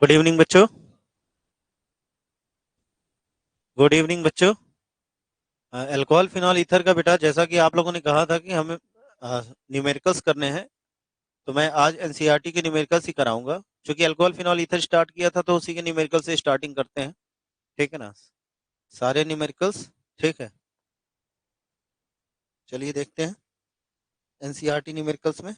Good evening बच्चों। Good evening बच्चों। Alcohol phenol ether का बेटा, जैसा कि आप लोगों ने कहा था कि हमें न्यूमेरिकल्स करने हैं, तो मैं आज एनसीईआरटी के न्यूमेरिकल्स ही कराऊंगा। क्योंकि अल्कोहल फिनॉल ईथर स्टार्ट किया था तो उसी के न्यूमेरिकल से स्टार्टिंग करते हैं। ठीक है ना? सारे न्यूमेरिकल्स। ठीक है, चलिए देखते हैं एनसीईआरटी न्यूमेरिकल्स में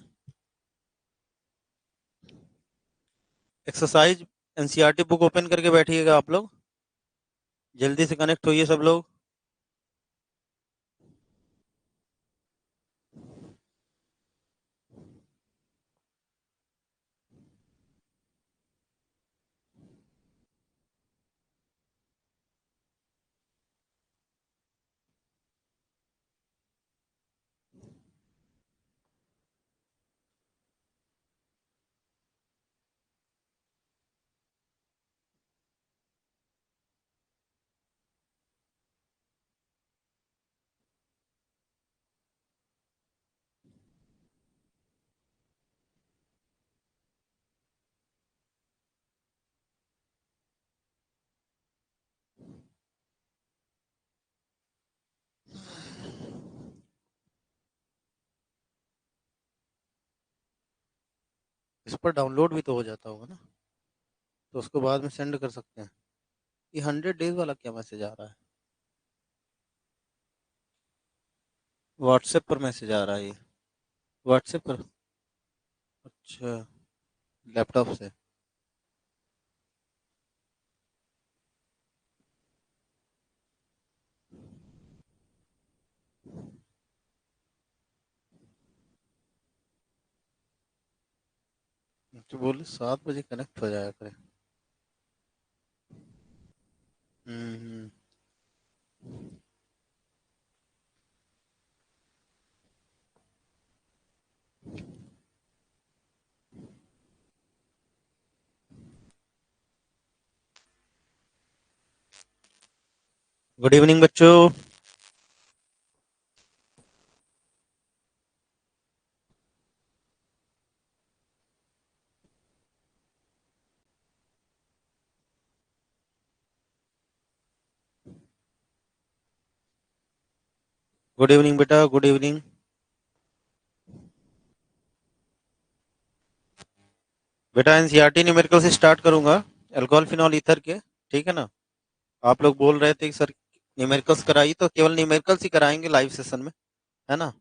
एक्सरसाइज। एनसीईआरटी बुक ओपन करके बैठिएगा आप लोग, जल्दी से कनेक्ट होइए सब लोग। इस पर डाउनलोड भी तो हो जाता होगा ना, तो उसको बाद में सेंड कर सकते हैं। ये 100 डेज वाला क्या मैसेज आ रहा है? व्हाट्सएप पर मैसेज आ रहा है ये। व्हाट्सएप पर? अच्छा, लैपटॉप से। तो बोले 7 बजे कनेक्ट हो जाया करे। हम्म। गुड इवनिंग बच्चों। गुड इवनिंग बेटा, गुड इवनिंग। बेटा एनसीईआरटी न्यूमेरिकल से स्टार्ट करूंगा, अल्कोहल फिनॉल ईथर के। ठीक है ना? आप लोग बोल रहे थे कि सर न्यूमेरिकल्स कराइए, तो केवल न्यूमेरिकल्स ही कराएंगे लाइव सेशन में, है ना?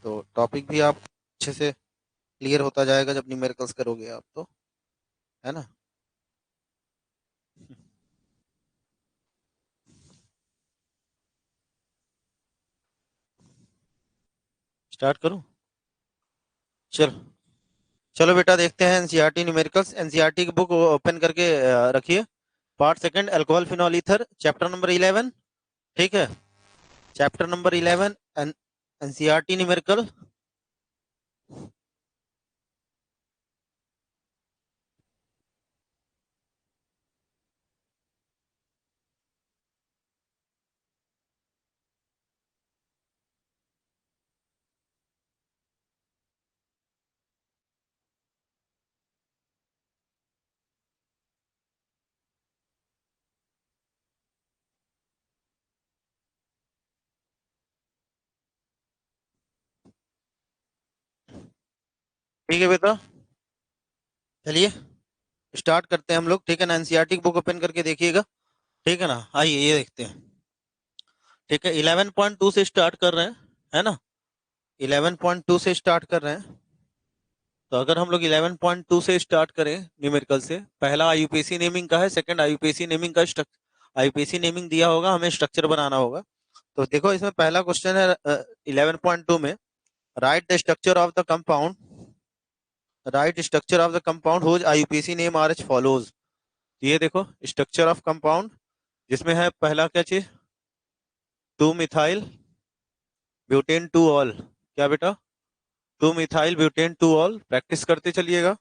तो टॉपिक भी आप अच्छे से क्लियर होता जाएगा जब न्यूमेरिकल्स करोगे आप तो, है ना? स्टार्ट करूं? चल, चलो बेटा देखते हैं एनसीईआरटी न्यूमेरिकल्स। एनसीईआरटी की बुक ओपन करके रखिए। Part second, alcohol phenol ether, chapter number 11। ठीक है, चैप्टर नंबर 11 एनसीईआरटी न्यूमेरिकल। ठीक है बेटा, चलिए स्टार्ट करते हैं हम लोग। ठीक है ना? एनसीईआरटी की बुक ओपन करके देखिएगा। ठीक है ना? आइए ये देखते हैं। ठीक है, 11.2 से स्टार्ट कर रहे हैं, है ना? 11.2 से स्टार्ट कर रहे हैं। तो अगर हम लोग 11.2 से स्टार्ट करें न्यूमेरिकल से, पहला आईयूपीएसी नेमिंग का है, सेकंड आईयूपीएसी नेमिंग का स्ट्रक्चर। आईयूपीएसी नेमिंग दिया होगा, हमें स्ट्रक्चर बनाना होगा। तो देखो इसमें पहला क्वेश्चन है 11.2 में, write the structure of the compound. Write structure of the compound whose IUPAC name are as follows. ये देखो स्ट्रक्चर ऑफ कंपाउंड, जिसमें है पहला क्या चीज, 2 मिथाइल ब्यूटेन टू ऑल। क्या बेटा? 2 methyl butane two all, practice करते चलिएगा।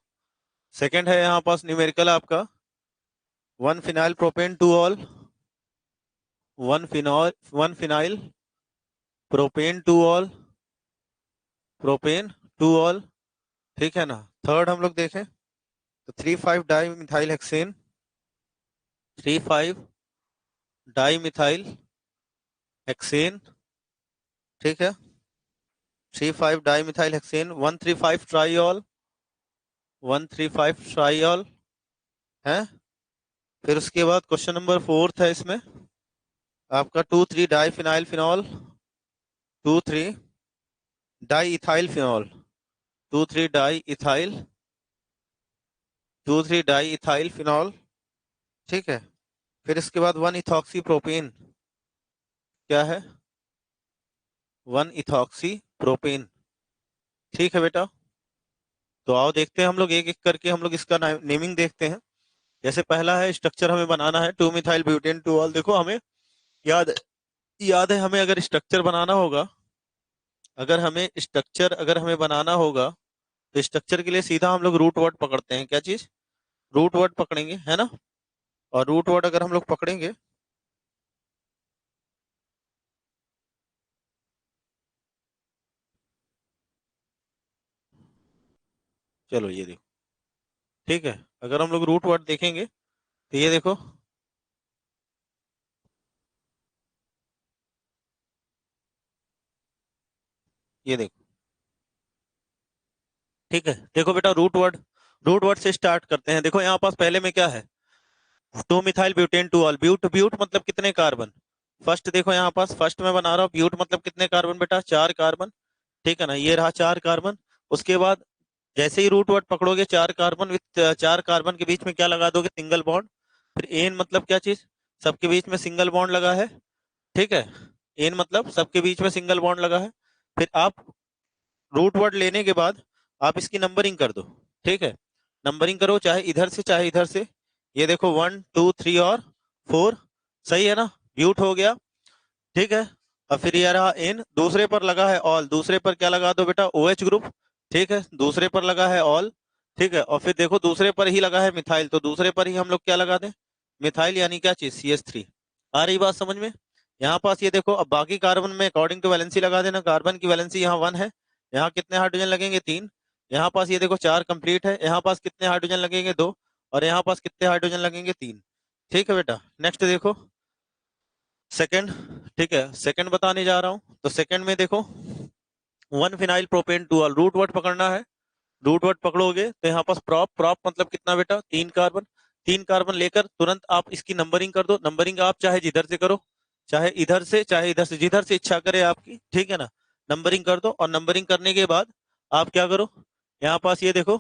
सेकंड है यहाँ पास न्यूमेरिकल आपका, 1 phenyl propane two all. 1 phenyl propane two all, propane two all. ठीक है ना? थर्ड हम लोग देखें, तो 3,5 di methyl hexane, 3,5 di methyl hexane, ठीक है, 3,5 डाई मिथाइल हेक्सेन, 135 ट्राइऑल, 135 ट्राइऑल है। फिर उसके बाद क्वेश्चन नंबर 4 है इसमें आपका 2,3 diphenyl phenol, 2,3 diethyl phenol, 2,3 diethyl, 2,3 diethyl phenol, ठीक है। फिर इसके बाद 1 इथॉक्सी प्रोपेन, क्या है, 1 इथॉक्सी प्रोपेन, ठीक है बेटा। तो आओ देखते हैं हम लोग एक एक करके, हम लोग इसका नेमिंग देखते हैं। जैसे पहला है स्ट्रक्चर हमें बनाना है 2 मिथाइल ब्यूटेन 2 ऑल। देखो हमें याद याद है, हमें अगर स्ट्रक्चर बनाना होगा, अगर हमें बनाना होगा, तो स्ट्रक्चर के लिए सीधा हम लोग रूट वर्ड पकड़ते हैं। क्या चीज, रूट वर्ड पकड़ेंगे, है ना। और रूट वर्ड अगर हम लोग पकड़ेंगे, चलो ये देखो, ठीक है, अगर हम लोग रूट वर्ड देखेंगे तो ये देखो, ये देखो, ठीक है। देखो बेटा रूट वर्ड से स्टार्ट करते हैं। देखो यहाँ पास पहले में क्या है, 2 methyl butane 2 ol. But but मतलब कितने कार्बन, फर्स्ट देखो यहाँ पास फर्स्ट में बना रहा हूँ, ब्यूट मतलब कितने कार्बन बेटा, 4 कार्बन, ठीक है ना, ये रहा 4 कार्बन। उसके बाद जैसे ही रूट वर्ड पकड़ोगे, 4 कार्बन विथ 4 कार्बन के बीच में क्या लगा दोगे, सिंगल बॉन्ड। फिर एन मतलब क्या चीज, सबके बीच में सिंगल बॉन्ड लगा है, ठीक है। एन मतलब सबके बीच में सिंगल बॉन्ड लगा है। फिर आप रूट वर्ड लेने के बाद आप इसकी नंबरिंग कर दो, ठीक है। नंबरिंग करो चाहे इधर से चाहे इधर से। ये देखो 1 2 3 और 4, सही है ना, ब्यूट हो गया, ठीक है। और फिर ये रहा एन, दूसरे पर लगा है ऑल, दूसरे पर क्या लगा दो बेटा, ओ एच ग्रुप, ठीक है, दूसरे पर लगा है ऑल, ठीक है। और फिर देखो दूसरे पर ही लगा है मिथाइल, तो दूसरे पर ही हम लोग क्या लगा दें, मिथाइल, यानी क्या चीज, CH3। आ रही बात समझ में। यहाँ पास ये देखो, अब बाकी कार्बन में अकॉर्डिंग टू वैलेंसी लगा देना। कार्बन की वैलेंसी यहाँ 1 है, यहाँ कितने हाइड्रोजन लगेंगे, 3। यहाँ पास ये देखो 4 कंप्लीट है, यहाँ पास कितने हाइड्रोजन लगेंगे, 2। और यहाँ पास कितने हाइड्रोजन लगेंगे, 3, ठीक है बेटा। नेक्स्ट देखो सेकंड, ठीक है, सेकंड बताने जा रहा हूँ। तो सेकंड में देखो 1 phenyl propane 2 ol, root word पकड़ना है। रूट वर्ड पकड़ोगे तो यहाँ पास प्रॉप, प्रॉप मतलब कितना बेटा, 3 कार्बन। 3 कार्बन लेकर तुरंत आप इसकी नंबरिंग कर दो। नंबरिंग आप चाहे जिधर से करो, चाहे इधर से चाहे इधर से, जिधर से इच्छा करे आपकी, ठीक है ना। नंबरिंग कर दो, और नंबरिंग करने के बाद आप क्या करो, यहाँ पास ये देखो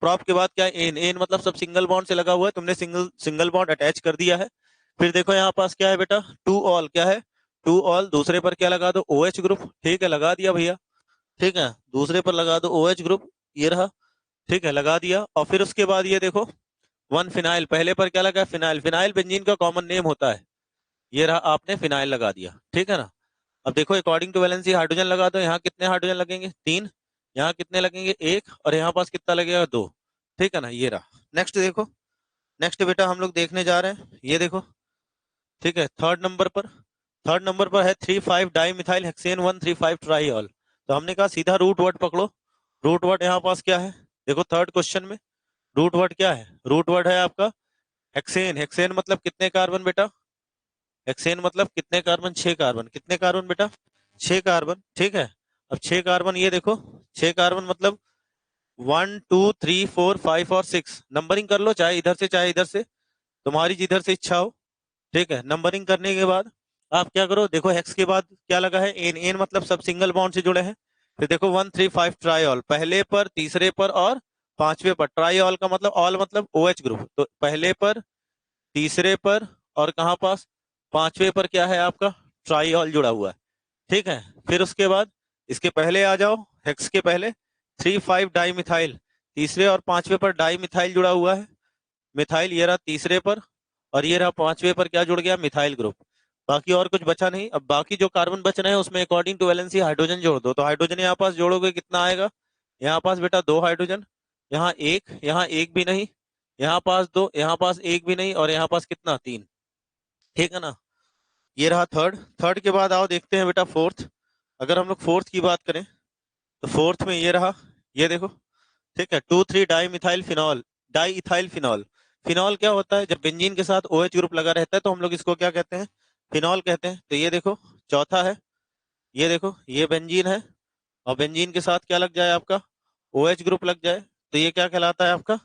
प्रॉप के बाद क्या है, एन। एन मतलब सब सिंगल बॉन्ड से लगा हुआ है, तुमने सिंगल सिंगल बॉन्ड अटैच कर दिया है। फिर देखो यहाँ पास क्या है बेटा, 2 ऑल, क्या है, 2 ऑल, दूसरे पर क्या लगा दो, ओ एच ग्रुप, ठीक है, लगा दिया भैया, ठीक है, दूसरे पर लगा दो ओ एच ग्रुप, ये रहा, ठीक है, लगा दिया। और फिर उसके बाद ये देखो 1 फिनाइल, पहले पर क्या लगा, फिनाइल। फिनाइल बेंजीन का कॉमन नेम होता है, ये रहा, आपने फिनाइल लगा दिया, ठीक है ना। अब देखो अकॉर्डिंग टू वैलेंसी हाइड्रोजन लगा दो, यहाँ कितने हाइड्रोजन लगेंगे, 3। यहाँ कितने लगेंगे, 1। और यहाँ पास कितना लगेगा, 2, ठीक है ना, ये रहा। नेक्स्ट देखो, नेक्स्ट बेटा हम लोग देखने जा रहे हैं, ये देखो, ठीक है, थर्ड नंबर पर है 3,5 डाई मिथाइल हेक्सेन 135 ट्राईऑल। तो हमने कहा सीधा रूट वर्ड पकड़ो। रूट वर्ड यहाँ पास क्या है, देखो थर्ड क्वेश्चन में रूट वर्ड क्या है, रूट वर्ड है आपका हेक्सेन। हेक्सेन मतलब कितने कार्बन बेटा, हेक्सेन मतलब कितने कार्बन, 6 कार्बन। कितने कार्बन बेटा, 6 कार्बन, ठीक है। अब 6 कार्बन, ये देखो 6 कार्बन मतलब 1 2 3 4 5 और 6। नंबरिंग कर लो चाहे इधर से चाहे इधर से, तुम्हारी जिधर से इच्छा हो, ठीक है। नंबरिंग करने के बाद आप क्या करो, देखो हेक्स के बाद क्या लगा है, एन। एन मतलब सब सिंगल बॉन्ड से जुड़े हैं। फिर देखो 135 ट्राईऑल, पहले पर, तीसरे पर और पांचवे पर। ट्राईऑल का मतलब, ऑल मतलब ओ एच ग्रुप, तो पहले पर, तीसरे पर और कहाँ पास, पांचवे पर क्या है आपका, ट्राईऑल जुड़ा हुआ है, ठीक है। फिर उसके बाद इसके पहले आ जाओ, हेक्स के पहले 3,5 डाई मिथाइल, तीसरे और पांचवे पर डाई मिथाइल जुड़ा हुआ है, मिथाइल, ये रहा तीसरे पर। और ये रहा पांचवे पर क्या जुड़ गया, मिथाइल ग्रुप। बाकी और कुछ बचा नहीं। अब बाकी जो कार्बन बच रहे हैं उसमें अकॉर्डिंग टू वैलेंसी हाइड्रोजन जोड़ दो। तो हाइड्रोजन यहाँ पास जोड़ोगे कितना आएगा, यहाँ पास बेटा 2 हाइड्रोजन, यहाँ एक भी नहीं, यहाँ पास 2, यहाँ पास एक भी नहीं, और यहाँ पास कितना, 3, ठीक है ना। ये रहा थर्ड। थर्ड के बाद आओ देखते हैं बेटा फोर्थ। अगर हम लोग फोर्थ की बात करें, तो फोर्थ में ये रहा, ये देखो, ठीक है, 2,3 di methyl phenol, di ethyl phenol. Phenol क्या होता है, जब बेंजीन के साथ OH ग्रुप लगा रहता है तो हम लोग इसको क्या कहते हैं, फिनॉल कहते हैं। तो ये देखो चौथा है, ये देखो ये बेंजीन है, और बेंजीन के साथ क्या लग जाए आपका, OH ग्रुप लग जाए, तो ये क्या कहलाता है आपका,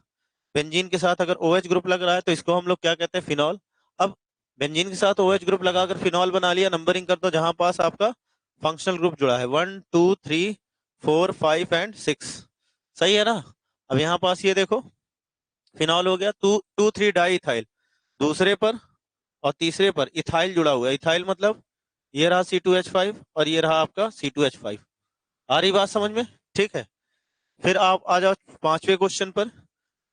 बेंजीन के साथ अगर OH ग्रुप लग रहा है तो इसको हम लोग क्या कहते हैं, फिनॉल। अब बेंजीन के साथ OH ग्रुप लगाकर फिनॉल बना लिया, नंबरिंग कर दो जहां पास आपका फंक्शनल ग्रुप जुड़ा है, 1 2 3 4 5 एंड 6, सही है ना। अब यहाँ पास ये देखो फिनॉल हो गया, 2 2 3 डाई इथाइल, दूसरे पर और तीसरे पर इथाइल जुड़ा हुआ है, इथाइल मतलब ये रहा C2H5 और ये रहा आपका C2H5। आ रही बात समझ में, ठीक है। फिर आप आ जाओ पांचवे क्वेश्चन पर,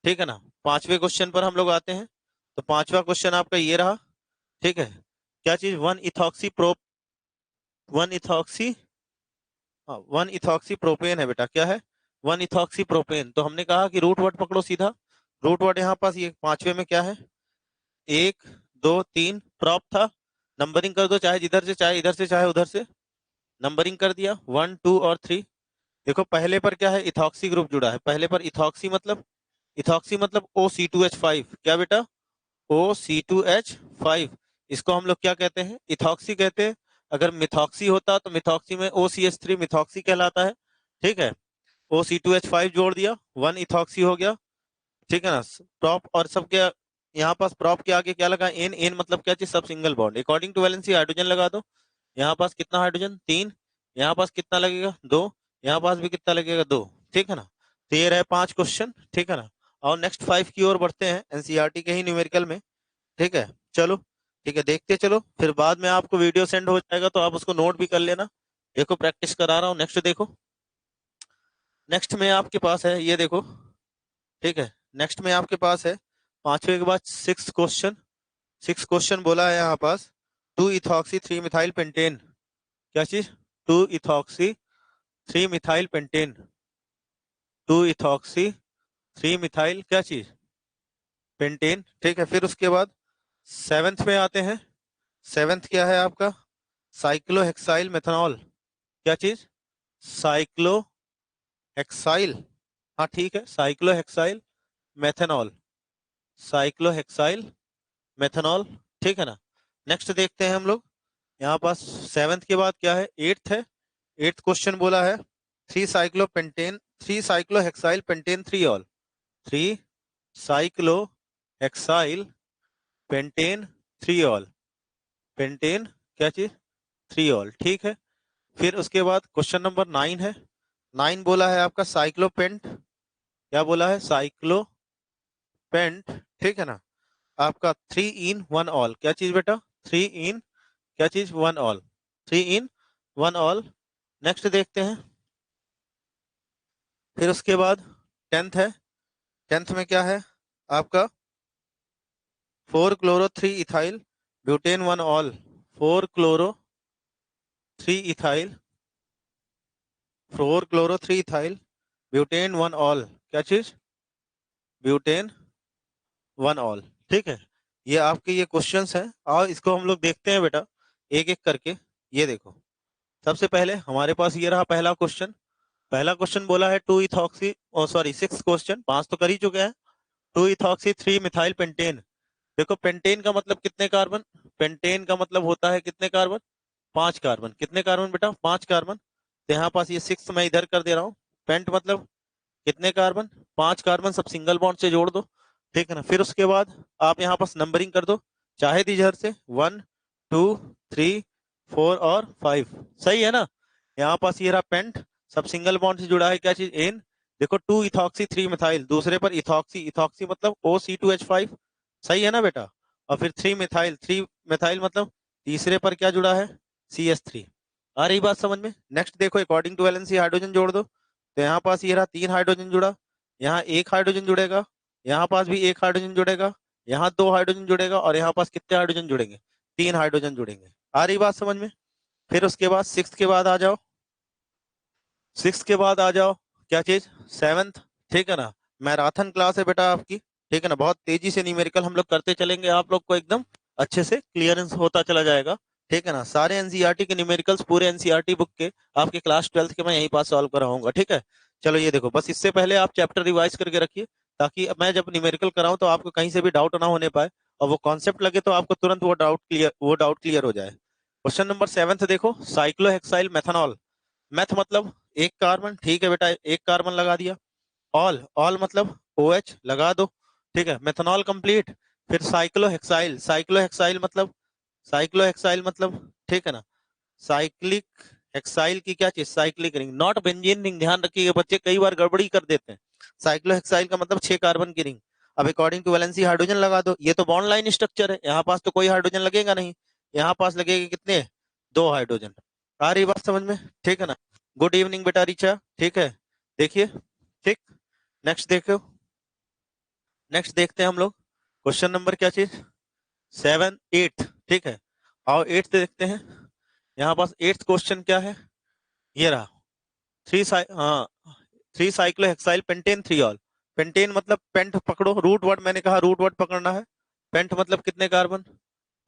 ठीक है ना। पांचवे क्वेश्चन पर हम लोग आते हैं, तो पांचवा क्वेश्चन आपका ये रहा, ठीक है। क्या चीज, 1 इथॉक्सी है बेटा, क्या है, 1 इथॉक्सी। तो हमने कहा कि रूट वर्ड पकड़ो सीधा, रूट वर्ड यहाँ पास ये पांचवे में क्या है, 1 2 3 प्रॉप था, नंबरिंग कर दो चाहे जिधर से चाहे इधर से चाहे उधर से, नंबरिंग कर दिया 1 2 और 3। देखो पहले पर क्या है, इथॉक्सी ग्रुप जुड़ा है, पहले पर इथॉक्सी मतलब O C2H5, क्या बेटा, O C2H5, इसको हम लोग क्या कहते हैं, इथॉक्सी कहते हैं। अगर मिथॉक्सी होता तो मिथॉक्सी में OCH3 मिथॉक्सी कहलाता है, ठीक है। O C2H5 जोड़ दिया, 1 इथॉक्सी हो गया, ठीक है ना। प्रॉप और सबके यहाँ पास प्रॉप के आगे क्या लगा, एन, एन मतलब क्या चीज, सब single bond. According to valency hydrogen लगा दो, यहाँ पास कितना हाइड्रोजन 3, यहाँ पास कितना लगेगा 2, यहाँ पास भी कितना लगेगा 2, ठीक है ना। तो ये रहे 5 क्वेश्चन, ठीक है ना। और नेक्स्ट 5 की ओर बढ़ते हैं, एनसीईआरटी के ही न्यूमेरिकल में, ठीक है। चलो ठीक है, देखते चलो, फिर बाद में आपको वीडियो सेंड हो जाएगा तो आप उसको नोट भी कर लेना। देखो प्रैक्टिस करा रहा हूँ, नेक्स्ट देखो, नेक्स्ट में आपके पास है, ये देखो, ठीक है। नेक्स्ट में आपके पास है पांचवे के बाद 6 क्वेश्चन बोला है यहाँ पास, 2 इथॉक्सी 3 मिथाइल पेंटेन, क्या चीज, 2 ethoxy 3 methyl pentane, 2 ethoxy 3 methyl क्या चीज, पेंटेन, ठीक है। फिर उसके बाद सेवेंथ में आते हैं, सेवेंथ क्या है आपका, साइक्लोहेक्साइल मेथनॉल, क्या चीज, साइक्लोहेक्साइल, हाँ ठीक है, साइक्लोहेक्साइल मेथनॉल, साइक्लोहेक्साइल मेथनॉल, ठीक है ना। नेक्स्ट देखते हैं हम लोग, यहाँ पास सेवेंथ के बाद क्या है, एट्थ है। एट्थ क्वेश्चन बोला है 3 cyclohexyl pentane 3 all, 3 cyclohexyl pentane 3 all, pentane क्या चीज, 3 ऑल, ठीक है। फिर उसके बाद क्वेश्चन नंबर 9 है, 9 बोला है आपका साइक्लोपेंट, क्या बोला है, साइक्लोपेंट, ठीक है ना। आपका 3 in 1 ऑल, क्या चीज बेटा, 3 in क्या चीज, 1 ऑल, 3 in 1 ऑल। नेक्स्ट देखते हैं, फिर उसके बाद टेंथ है, टेंथ में क्या है आपका, 4 chloro 3 ethyl butane 1 all, 4 chloro 3 ethyl, 4 chloro 3 ethyl butane 1 all, क्या चीज, ब्यूटेन 1 ऑल, ठीक है। ये आपके ये क्वेश्चंस हैं, और इसको हम लोग देखते हैं बेटा एक एक करके। ये देखो, सबसे पहले हमारे पास ये रहा पहला क्वेश्चन, पहला क्वेश्चन बोला है 2 इथॉक्सी, ओ सॉरी 6 क्वेश्चन, 5 तो कर ही चुके हैं। 2 इथॉक्सी 3 मिथाइल पेंटेन, देखो पेंटेन का मतलब कितने कार्बन, पेंटेन का मतलब होता है कितने कार्बन, 5 कार्बन, कितने कार्बन बेटा, 5 कार्बन। तो यहाँ पास ये 6 मैं इधर कर दे रहा हूँ, पेंट मतलब कितने कार्बन, 5 कार्बन, सब सिंगल बॉन्ड से जोड़ दो, ठीक है ना। फिर उसके बाद आप यहाँ पास नंबरिंग कर दो, चाहे इधर से 1 2 3 4 और 5, सही है ना। यहाँ पास ये रहा पेंट, सब सिंगल बॉन्ड से जुड़ा है, क्या चीज, एन। देखो 2 इथॉक्सी 3 मिथाइल, दूसरे पर इथॉक्सी, इथॉक्सी मतलब O C2H5, सही है ना बेटा। और फिर 3 मिथाइल, 3 मिथाइल मतलब तीसरे पर क्या जुड़ा है, CH3। आ रही बात समझ में। नेक्स्ट देखो, अकॉर्डिंग टू वैलेंसी हाइड्रोजन जोड़ दो, तो यहाँ पास ये रहा 3 हाइड्रोजन जुड़ा, यहाँ 1 हाइड्रोजन जुड़ेगा, यहाँ पास भी 1 हाइड्रोजन जुड़ेगा, यहाँ 2 हाइड्रोजन जुड़ेगा, और यहाँ पास कितने हाइड्रोजन जुड़ेंगे, 3 हाइड्रोजन जुड़ेंगे। आ रही बात समझ में। फिर उसके बाद सिक्स के बाद आ जाओ, सिक्स के बाद आ जाओ, क्या चीज, सेवंथ, ठीक है ना। मैराथन क्लास है बेटा आपकी, ठीक है ना, बहुत तेजी से न्यूमेरिकल हम लोग करते चलेंगे, आप लोग को एकदम अच्छे से क्लियरेंस होता चला जाएगा, ठीक है ना। सारे एनसीईआरटी के न्यूमेरिकल्स पूरे एनसीईआरटी बुक के आपके क्लास 12th के मैं यहीं पास सॉल्व कराऊंगा, ठीक है। चलो ये देखो, बस इससे पहले आप चैप्टर रिवाइज करके रखिए, ताकि अब मैं जब न्यूमेरिकल कराऊं तो आपको कहीं से भी डाउट ना होने पाए, और वो कॉन्सेप्ट लगे तो आपको तुरंत वो डाउट क्लियर हो जाए। क्वेश्चन नंबर 7 देखो, साइक्लोहेक्साइल मेथनॉल। मेथ मतलब एक कार्बन, ठीक है बेटा, एक कार्बन लगा दिया। ऑल, ऑल मतलब OH लगा दो, ठीक है। Methanol complete. फिर साइक्लोहेक्साइल, साइक्लोहेक्साइल मतलब, साइक्लोहेक्साइल मतलब, ठीक है ना, साइक्लिक हेक्साइल की क्या चीज, cyclic ring, not benzene ring. ध्यान रखिएगा बच्चे, कई बार गड़बड़ी कर देते हैं। साइक्लोहेक्साइल का मतलब 6 कार्बन की रिंग। अब अकॉर्डिंग टू वैलेंसी हाइड्रोजन लगा दो, ये तो बॉन्ड लाइन स्ट्रक्चर है, यहाँ पास तो कोई हाइड्रोजन लगेगा नहीं, यहाँ पास लगेगा कितने, 2 हाइड्रोजन। आ रही बात समझ में, ठीक है ना। गुड इवनिंग बेटा रिचा, ठीक है, देखिए, ठीक। नेक्स्ट देखो, नेक्स्ट देखते हैं हम लोग, क्वेश्चन नंबर क्या चीज, 7 8, ठीक है। आओ 8 देखते हैं, यहाँ पास 8th क्वेश्चन क्या है, ये रहा। हाँ, 3 साइक्लोहेक्साइल पेंटेन 3 ऑल। पेंटेन मतलब पेंट पकड़ो, रूट वर्ड मैंने कहा, रूट वर्ड पकड़ना है। पेंट मतलब कितने कार्बन,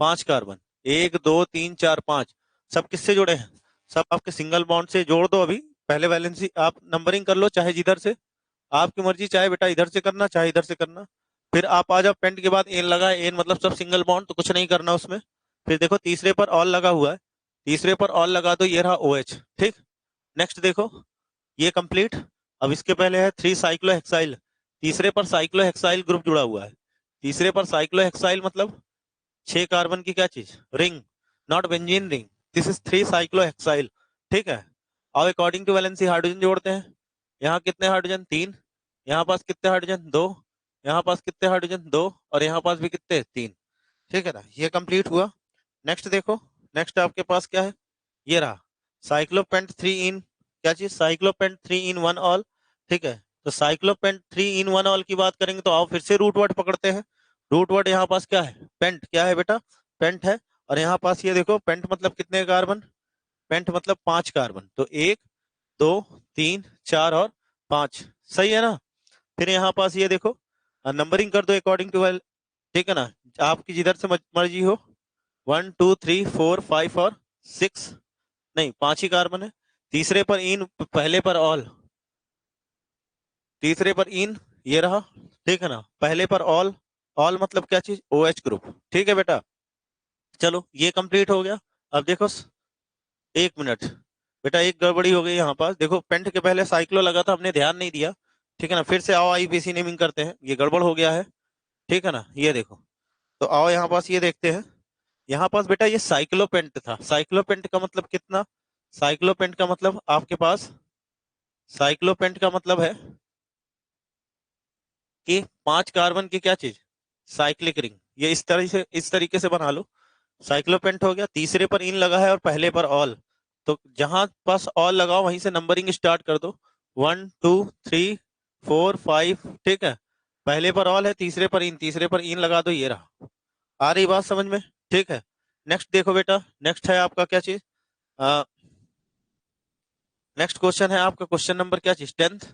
5 कार्बन, 1 2 3 4 5। सब किससे जुड़े हैं, सब आपके सिंगल बॉन्ड से जोड़ दो। अभी पहले वैलेंसी आप नंबरिंग कर लो, चाहे जिधर से, आपकी मर्जी, चाहे बेटा इधर से करना चाहे इधर से करना। फिर आप आ जाओ, पेंट के बाद एन लगा है, एन मतलब सब सिंगल बॉन्ड, तो कुछ नहीं करना उसमें। फिर देखो तीसरे पर ऑल लगा हुआ है, तीसरे पर ऑल लगा दो, ये रहा OH, ठीक। नेक्स्ट देखो, ये कंप्लीट। अब इसके पहले है 3 साइक्लोहेक्साइल, तीसरे पर साइक्लोहेक्साइल ग्रुप जुड़ा हुआ है, तीसरे पर साइक्लोहेक्साइल मतलब 6 कार्बन की क्या चीज, ring, not benzene ring, this is 3 cyclohexyl, ठीक है। अब अकॉर्डिंग टू वैलेंसी हाइड्रोजन जोड़ते हैं, यहाँ कितने हाइड्रोजन, 3, यहाँ पास कितने हाइड्रोजन, 2, यहाँ पास कितने हाइड्रोजन, 2, और यहाँ पास भी कितने, 3, ठीक है ना, ये कंप्लीट हुआ। नेक्स्ट देखो, नेक्स्ट आपके पास क्या है, ये रहा, साइक्लोपेंट 3 इन क्या चीज, साइक्लोपेंट 3 इन 1 ऑल, ठीक है। तो साइक्लोपेंट 3 इन 1 ऑल की बात करेंगे तो आओ फिर से रूट वर्ड पकड़ते हैं। रूट वर्ड यहाँ पास क्या है, पेंट, क्या है बेटा, पेंट है। और यहाँ पास ये देखो, पेंट मतलब कितने कार्बन, पेंट मतलब 5 कार्बन, तो 1 2 3 4 और 5, सही है ना। फिर यहाँ पास ये देखो, नंबरिंग कर दो अकॉर्डिंग टू, ठीक है ना, आपकी जिधर से मर्जी हो, 1 2 3 4 5 और 6, नहीं 5 ही कार्बन है। तीसरे पर इन, पहले पर ऑल, तीसरे पर इन, ये रहा, ठीक है ना, पहले पर ऑल, ऑल मतलब क्या चीज, OH ग्रुप, ठीक है बेटा। चलो ये कंप्लीट हो गया। अब देखो, 1 मिनट बेटा, एक गड़बड़ी हो गई यहाँ पास, देखो पेंट के पहले साइक्लो लगा था, हमने ध्यान नहीं दिया, ठीक है ना। फिर से आओ IPC नेमिंग करते हैं, ये गड़बड़ हो गया है, ठीक है ना। ये देखो, तो आओ यहाँ पास ये देखते हैं, यहाँ पास बेटा ये साइक्लोपेंट था, साइक्लोपेंट का मतलब कितना, साइक्लोपेंट का मतलब आपके पास, साइक्लोपेंट का मतलब है कि 5 कार्बन की क्या चीज, साइक्लिक रिंग, ये इस तरीके से बना लो। साइक्लोपेंट हो गया, तीसरे पर इन लगा है और पहले पर ऑल, तो जहां पास ऑल लगाओ वहीं से नंबरिंग स्टार्ट कर दो, 1 2 3 4 5, ठीक है। पहले पर ऑल है, तीसरे पर इन, तीसरे पर इन लगा दो, ये रहा। आ रही बात समझ में, ठीक है। नेक्स्ट देखो बेटा, नेक्स्ट है आपका क्या चीज, नेक्स्ट क्वेश्चन है आपका, क्वेश्चन नंबर क्या चीज, 10th।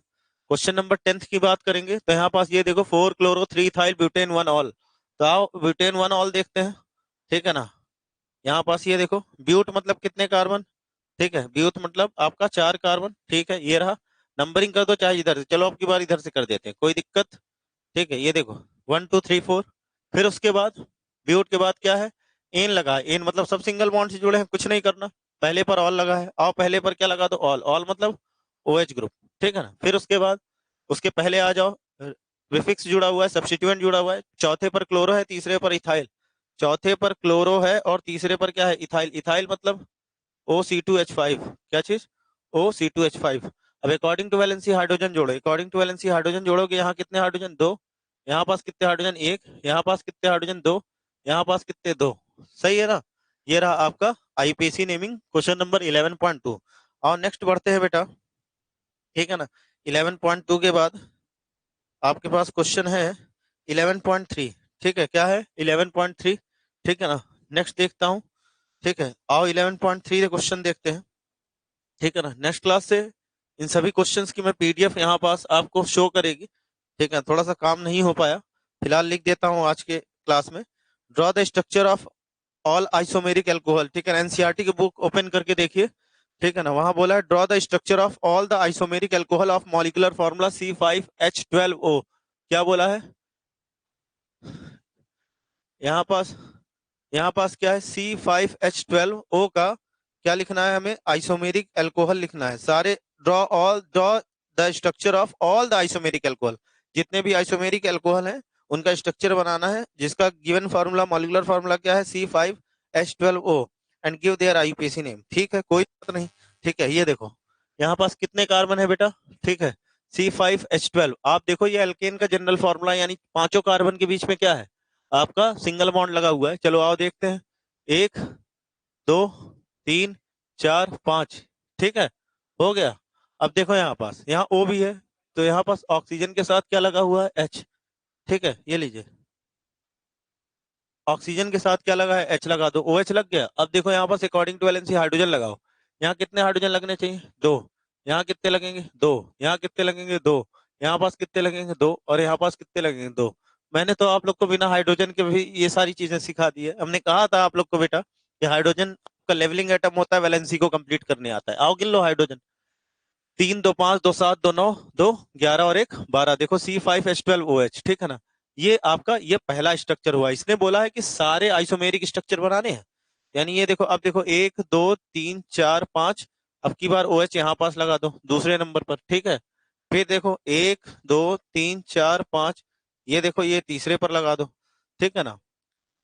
क्वेश्चन नंबर 10th की बात करेंगे तो यहाँ पास ये देखो, 4 क्लोरो 3 इथाइल ब्यूटेन 1 ऑल। तो आओ ब्यूटेन 1 ऑल देखते हैं, ठीक है ना। यहाँ पास ये देखो, ब्यूट मतलब कितने कार्बन, ठीक है, ब्यूट मतलब आपका 4 कार्बन, ठीक है, ये रहा। नंबरिंग कर दो चाहे इधर से, चलो अब की बार इधर से कर देते हैं, कोई दिक्कत, ठीक है। ये देखो 1 2 3 4, फिर उसके बाद ब्यूट के बाद क्या है, एन लगा है, एन मतलब सब सिंगल बॉन्ड से जुड़े हैं, कुछ नहीं करना। पहले पर ऑल लगा है, और पहले पर क्या लगा दो, ऑल, ऑल मतलब OH ग्रुप, ठीक है ना। फिर उसके बाद उसके पहले आ जाओ, प्रीफिक्स जुड़ा हुआ है, सब्स्टिट्यूएंट जुड़ा हुआ है, चौथे पर क्लोरो है, तीसरे पर इथाइल, चौथे पर क्लोरो है और तीसरे पर क्या है, इथाइल, इथाइल मतलब O C2H5, क्या चीज, O C2H5। अब अकॉर्डिंग टू वैलेंसी हाइड्रोजन जोड़ो, अकॉर्डिंग टू वैलेंसी हाइड्रोजन जोड़ोगे, यहाँ कितने हाइड्रोजन, 2, यहाँ पास कितने हाइड्रोजन, 1, यहाँ पास कितने हाइड्रोजन, 2, यहाँ पास कितने, 2, सही है ना। ये रहा आपका IPC नेमिंग क्वेश्चन नंबर 11.2। और नेक्स्ट बढ़ते हैं बेटा, ठीक है ना। 11.2 के बाद आपके पास क्वेश्चन है 11.3, ठीक है, क्या है 11.3, ठीक है ना। नेक्स्ट देखता हूँ, ठीक है, आओ 11.3 क्वेश्चन देखते हैं, ठीक है ना। नेक्स्ट क्लास से इन सभी क्वेश्चंस की मैं PDF यहाँ पास आपको शो करेगी, ठीक है। थोड़ा सा काम नहीं हो पाया, फिलहाल लिख देता हूँ आज के क्लास में। Draw the structure of all isomeric alcohol, ठीक है, NCERT की बुक ओपन करके देखिए, ठीक है ना। वहां बोला है draw the structure of all the isomeric alcohol of molecular formula C5H12O। क्या बोला है यहाँ पास? यहाँ पास क्या है, C5H12O का क्या लिखना है हमें? आइसोमेरिक एल्कोहल लिखना है। सारे draw the structure of all the isomeric alcohol, जितने भी आइसोमेरिक एल्कोहल हैं उनका स्ट्रक्चर बनाना है, जिसका गिवन फार्मूला, मॉलिक्यूलर फार्मूला क्या है? C5H12O, and give their IUPAC name. ठीक है, कोई बात नहीं। ठीक है, ये देखो यहाँ पास कितने कार्बन है बेटा? ठीक है, C5H12। आप देखो ये एल्केन का जनरल फार्मूला, यानी पांचों कार्बन के बीच में क्या है? आपका सिंगल बॉन्ड लगा हुआ है। चलो आओ देखते हैं। 1 2 3 4 5। ठीक है, हो गया। अब देखो यहाँ पास, यहाँ O भी है, तो यहाँ पास ऑक्सीजन के साथ क्या लगा हुआ है? H। ठीक है, ये लीजिए, ऑक्सीजन के साथ क्या लगा है? H लगा दो, OH लग गया। अब देखो यहाँ पास अकॉर्डिंग टू वैलेंसी हाइड्रोजन लगाओ। यहाँ कितने हाइड्रोजन लगने चाहिए? 2। यहाँ कितने लगेंगे? 2। यहाँ कितने लगेंगे? 2। यहाँ पास कितने लगेंगे? 2। और यहाँ पास कितने लगेंगे? 2। मैंने तो आप लोग को बिना हाइड्रोजन के भी ये सारी चीजें सिखा दी है। हमने कहा था आप लोग को बेटा कि हाइड्रोजन का लेवलिंग एटम होता है, वैलेंसी को कंप्लीट करने आता है। आओ गिन लो हाइड्रोजन। 3 2 5 2 7 2 9 2 11 और 1 12। देखो C5H12OH। ठीक है ना, ये आपका ये पहला स्ट्रक्चर हुआ। इसने बोला है कि सारे आइसोमेरिक स्ट्रक्चर बनाने हैं, यानी ये देखो। अब देखो 1 2 3 4 5। अब की बार OH यहाँ पास लगा दो दूसरे नंबर पर। ठीक है, फिर देखो 1 2 3 4 5। ये देखो ये तीसरे पर लगा दो। ठीक है ना।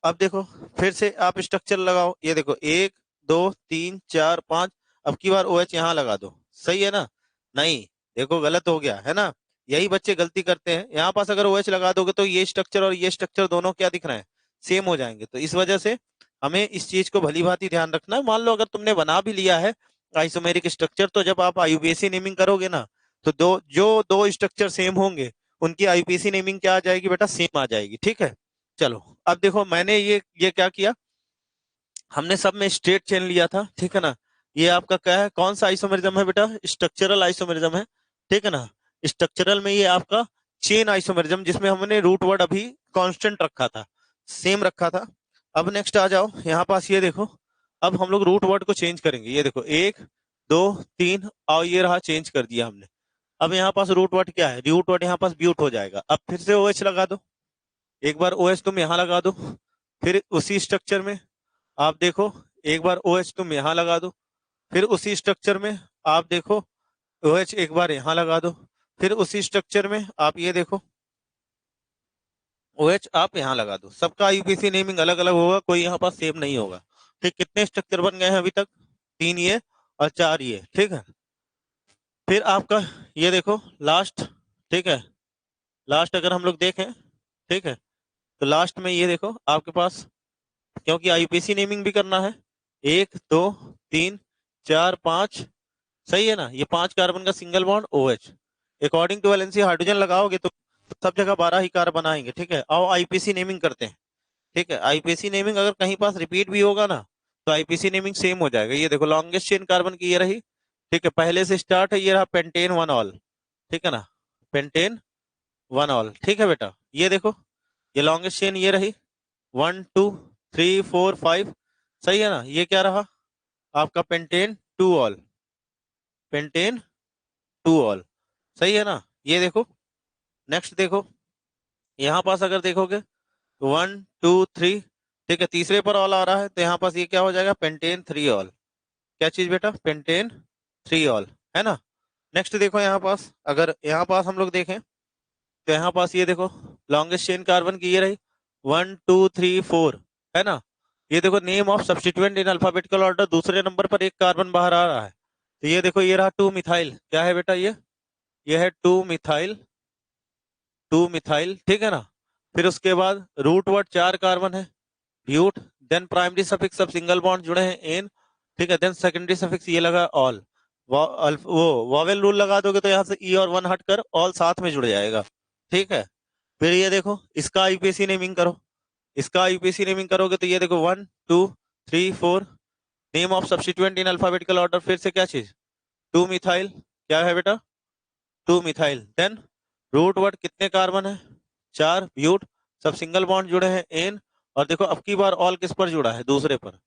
अब देखो फिर से आप स्ट्रक्चर लगाओ। ये देखो 1 2 3 4 5। अब की बार OH यहाँ लगा दो। सही है ना? नहीं, देखो गलत हो गया है ना। यही बच्चे गलती करते हैं। यहाँ पास अगर OH लगा दोगे तो ये स्ट्रक्चर और ये स्ट्रक्चर दोनों क्या दिख रहे हैं? सेम हो जाएंगे। तो इस वजह से हमें इस चीज को भली भांति ध्यान रखना है। मान लो अगर तुमने बना भी लिया है आइसोमेरिक स्ट्रक्चर, तो जब आप आईयूपीएसी नेमिंग करोगे ना, तो दो स्ट्रक्चर सेम होंगे, उनकी आईयूपीएसी नेमिंग क्या आ जाएगी बेटा? सेम आ जाएगी। ठीक है, चलो अब देखो मैंने ये क्या किया, हमने सब में स्ट्रेट चेन लिया था। ठीक है ना। ये आपका क्या है? कौन सा आइसोमेरिज्म है बेटा? स्ट्रक्चरल आइसोमेरिज्म है। ठीक है ना। स्ट्रक्चरल में ये आपका चेन आइसोमेरिज्म, जिसमें हमने रूट वर्ड अभी कांस्टेंट रखा था, सेम रखा था। अब नेक्स्ट आ जाओ यहाँ पास, ये देखो अब हम लोग रूट वर्ड को चेंज करेंगे। ये देखो 1 2 3 और ये रहा, चेंज कर दिया हमने। अब यहाँ पास रूट वर्ड क्या है? रूट वर्ड यहाँ पास ब्यूट हो जाएगा। अब फिर से OH लगा दो। एक बार OH तुम यहाँ लगा दो, फिर उसी स्ट्रक्चर में आप देखो एक बार OH तुम यहाँ लगा दो, फिर उसी स्ट्रक्चर में आप देखो OH एक बार यहाँ लगा दो, फिर उसी स्ट्रक्चर में आप ये देखो OH आप यहाँ लगा दो। सबका आईयूपीएसी नेमिंग अलग अलग होगा, कोई यहाँ पास सेम नहीं होगा। ठीक, कितने स्ट्रक्चर बन गए हैं अभी तक? 3 ये और 4 ये। ठीक है, फिर आपका ये देखो लास्ट। ठीक है, लास्ट अगर हम लोग देखें, ठीक है, तो लास्ट में ये देखो आपके पास, क्योंकि आईयूपीएसी नेमिंग भी करना है, 1 2 3 4 5। सही है ना। ये 5 कार्बन का single bond OH। According to valency hydrogen लगाओगे तो सब जगह 12 ही कार्बन आएंगे। ठीक है, आओ आईपीसी नेमिंग करते हैं। ठीक है, आईपीसी नेमिंग अगर कहीं पास रिपीट भी होगा ना, तो आईपीसी नेमिंग सेम हो जाएगा। ये देखो लॉन्गेस्ट चेन कार्बन की ये रही। ठीक है, पहले से स्टार्ट है, ये रहा पेंटेन 1 ऑल। ठीक है ना, पेंटेन 1 ऑल। ठीक है बेटा, ये देखो ये लॉन्गेस्ट चेन ये रही, 1 2 3 4 5। सही है ना। ये क्या रहा आपका? Pentane 2 all, pentane 2 all. सही है ना। ये देखो नेक्स्ट देखो, यहाँ पास अगर देखोगे 1 2 3। ठीक है, तीसरे पर ऑल आ रहा है, तो यहाँ पास ये क्या हो जाएगा? Pentane 3 all. क्या चीज बेटा? पेंटेन 3 ऑल, है ना। नेक्स्ट देखो यहाँ पास, अगर यहाँ पास हम लोग देखें तो यहाँ पास ये देखो लॉन्गेस्ट चेन कार्बन की ये रही, 1 2 3 4, है ना। ये देखो name of substituent in alphabetical order, दूसरे नंबर पर एक कार्बन बाहर आ रहा है। तो ये देखो ये रहा 2 मिथाइल। क्या है बेटा? ये है 2 मिथाइल, 2 मिथाइल। ठीक है ना। फिर उसके बाद रूट वर्ड 4 कार्बन है, ब्यूट। देन प्राइमरी सफिक्स सब सिंगल बॉन्ड जुड़े हैं, एन। ठीक है, देन सेकेंडरी सफिक्स ये लगा ऑल। वो वॉवेल रूल लगा दोगे तो यहाँ से ई और 1 हटकर ऑल साथ में जुड़ जाएगा। ठीक है, फिर ये देखो इसका आईपीएसी नेमिंग करो। इसका आईपीएसी नेमिंग करोगे तो ये देखो 1 2 3 4। Name of substituent in alphabetical order, फिर से क्या चीज? 2 मिथाइल। क्या है बेटा? 2 मिथाइल। देन रूट वर्ड कितने कार्बन है? 4, ब्यूट। सब सिंगल बॉन्ड जुड़े हैं, एन। और देखो अब की बार ऑल किस पर जुड़ा है? दूसरे पर।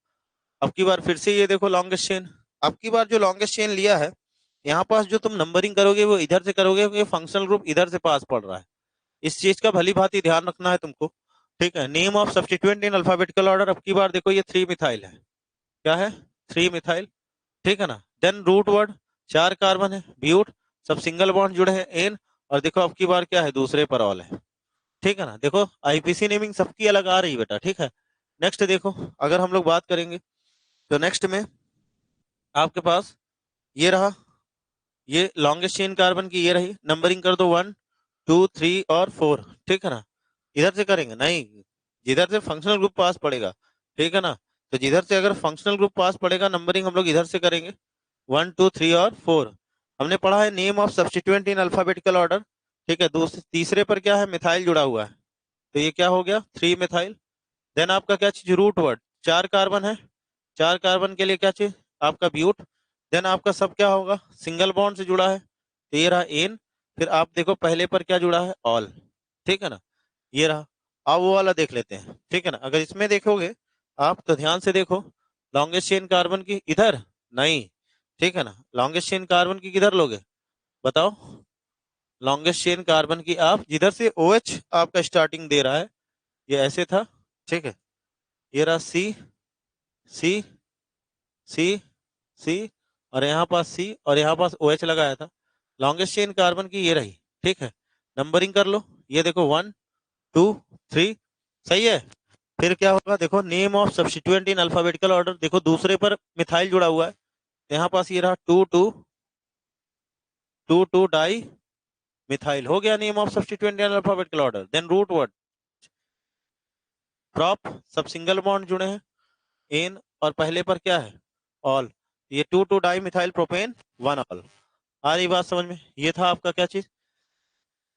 अब की बार फिर से ये देखो लॉन्गेस्ट चेन, अब की बार जो लॉन्गेस्ट चेन लिया है, यहाँ पास जो तुम नंबरिंग करोगे वो इधर से करोगे, क्योंकि फंक्शनल ग्रुप इधर से पास पड़ रहा है। इस चीज का भली भांति ध्यान रखना है तुमको, ठीक है। Name of substituent in alphabetical order, अब की बार देखो ये 3 मिथाइल है। क्या है? 3 मिथाइल, ठीक है ना। देन रूट वर्ड, 4 कार्बन है, ब्यूट, सब सिंगल बॉन्ड जुड़े हैं, एन, और देखो अब की बार क्या है, दूसरे पर ऑल है, ठीक है ना। देखो आईपीसी नेमिंग सबकी अलग आ रही है बेटा, ठीक है। नेक्स्ट देखो, अगर हम लोग बात करेंगे तो नेक्स्ट में आपके पास ये रहा, ये लॉन्गेस्ट चेन कार्बन की ये रही, नंबरिंग कर दो 1 2 3 और 4, ठीक है ना। इधर से करेंगे नहीं, जिधर से फंक्शनल ग्रुप पास पड़ेगा, ठीक है ना। तो जिधर से अगर फंक्शनल ग्रुप पास पड़ेगा, नंबरिंग हम लोग इधर से करेंगे 1 2 3 और 4। हमने पढ़ा है name of substituent in alphabetical order, ठीक है। दूसरे तीसरे पर क्या है, मिथाइल जुड़ा हुआ है, तो ये क्या हो गया, 3 मिथाइल। देन आपका क्या चीज, रूट वर्ड, 4 कार्बन है, 4 कार्बन के लिए क्या चीज, आपका ब्यूट। देन आपका सब क्या होगा, सिंगल बॉन्ड से जुड़ा है, तो ये रहा एन। फिर आप देखो पहले पर क्या जुड़ा है, ऑल, ठीक है ना, ये रहा। अब वो वाला देख लेते हैं, ठीक है ना। अगर इसमें देखोगे आप तो ध्यान से देखो, लॉन्गेस्ट चेन कार्बन की इधर नहीं, ठीक है ना। लॉन्गेस्ट चेन कार्बन की किधर लोगे बताओ, लॉन्गेस्ट चेन कार्बन की आप जिधर से OH आपका स्टार्टिंग दे रहा है, ये ऐसे था, ठीक है। ये रहा सी, सी, सी, सी, और यहाँ पास सी, और यहाँ पास OH लगाया था। लॉन्गेस्ट चेन कार्बन की ये रही, ठीक है। नंबरिंग कर लो, ये देखो 1 2 3, सही है। फिर क्या होगा, देखो name of substituent in alphabetical order, देखो दूसरे पर मिथाइल जुड़ा हुआ है, यहाँ पास ये रहा 2 2 2 2 डाई मिथाइल, हो गया name of substituent in alphabetical order. Then root word, prop, सब सिंगल बॉन्ड जुड़े हैं, एन, और पहले पर क्या है, ऑल। ये 2 2 डाई मिथाइल प्रोपेन 1 ऑल। आ रही बात समझ में, ये था आपका क्या चीज,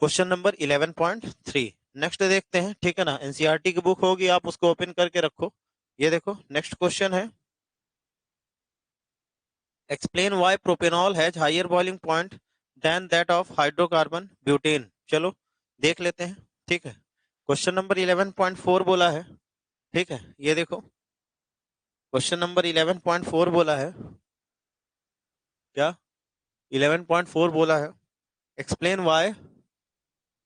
क्वेश्चन नंबर 11.3। नेक्स्ट देखते हैं, ठीक है ना। एनसीईआरटी की बुक होगी, आप उसको ओपन करके रखो। ये देखो नेक्स्ट क्वेश्चन है, explain why propanol has higher boiling point than that of hydrocarbon butane. चलो देख लेते हैं, ठीक है। क्वेश्चन नंबर 11.4 बोला है, ठीक है। ये देखो क्वेश्चन नंबर 11.4 बोला है, क्या 11.4 बोला है, explain why,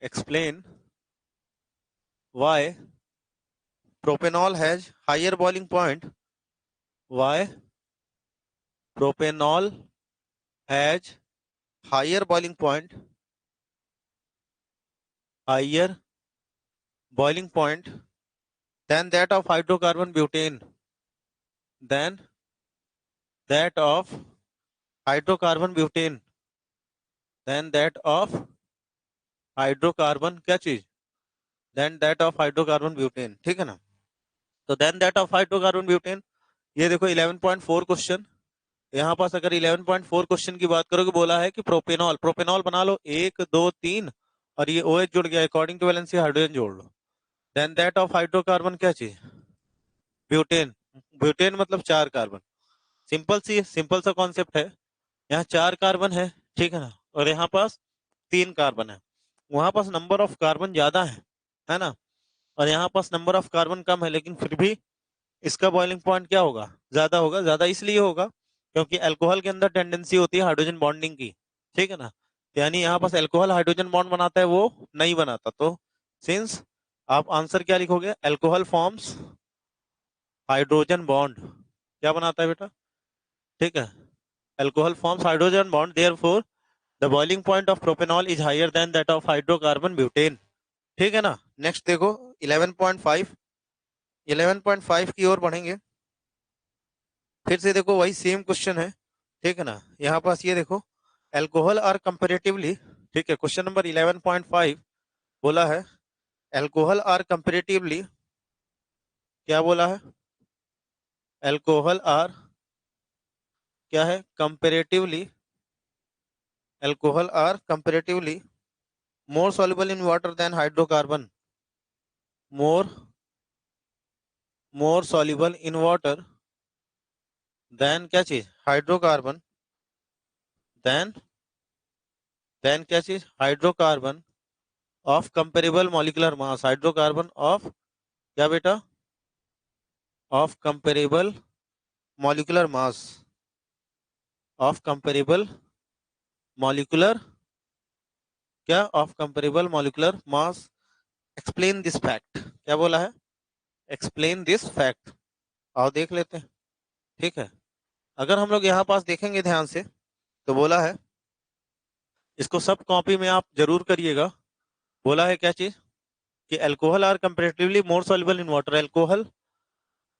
explain why propanol has higher boiling point, why propanol has higher boiling point, higher boiling point than that of hydrocarbon butane, than that of hydrocarbon butane, than that of hydrocarbon क्या चीज, than that of hydrocarbon butane, ठीक है ना। तो than that of hydrocarbon butane, ये देखो 11.4 question, यहाँ पास अगर 11.4 क्वेश्चन की बात करोगे, बोला है कि प्रोपेनॉल, प्रोपेनॉल बना लो 1 2 3, और ये OH जुड़ गया, अकॉर्डिंग टू वैलेंसी हाइड्रोजन जोड़ लो। देन दैट ऑफ हाइड्रोकार्बन क्या चीज, ब्यूटेन, ब्यूटेन मतलब 4 कार्बन। सिंपल सा कॉन्सेप्ट है, यहाँ 4 कार्बन है, ठीक है ना, और यहाँ पास 3 कार्बन है। वहां पास नंबर ऑफ कार्बन ज्यादा है ना, और यहाँ पास नंबर ऑफ कार्बन कम है, लेकिन फिर भी इसका बॉइलिंग पॉइंट क्या होगा, ज्यादा होगा। ज्यादा इसलिए होगा क्योंकि अल्कोहल के अंदर टेंडेंसी होती है हाइड्रोजन बॉन्डिंग की, ठीक है ना। यानी यहाँ पास अल्कोहल हाइड्रोजन बॉन्ड बनाता है, वो नहीं बनाता। तो सिंस आप आंसर क्या लिखोगे, अल्कोहल फॉर्म्स हाइड्रोजन बॉन्ड, क्या बनाता है बेटा, ठीक है, alcohol forms hydrogen bond, therefore the boiling point of propanol is higher than that of hydrocarbon butane, ठीक है ना। नेक्स्ट देखो 11.5, 11.5 की ओर बढ़ेंगे। फिर से देखो वही सेम क्वेश्चन है, ठीक है ना। यहाँ पास ये देखो, एल्कोहल आर कंपेरेटिवली, ठीक है। क्वेश्चन नंबर 11.5 बोला है, एल्कोहल आर कंपेरेटिवली, क्या बोला है, एल्कोहल आर क्या है, comparatively, alcohol are comparatively more soluble in water than hydrocarbon, more more soluble in water than क्या चीज, हाइड्रोकार्बन, देन क्या चीज, hydrocarbon of comparable molecular mass, hydrocarbon of क्या बेटा, of comparable molecular mass, of comparable molecular क्या, of comparable molecular mass, explain this fact, क्या बोला है, एक्सप्लेन दिस फैक्ट। आओ देख लेते हैं, ठीक है। अगर हम लोग यहाँ पास देखेंगे ध्यान से, तो बोला है, इसको सब कॉपी में आप जरूर करिएगा। बोला है क्या चीज, कि alcohol are comparatively more soluble in water, alcohol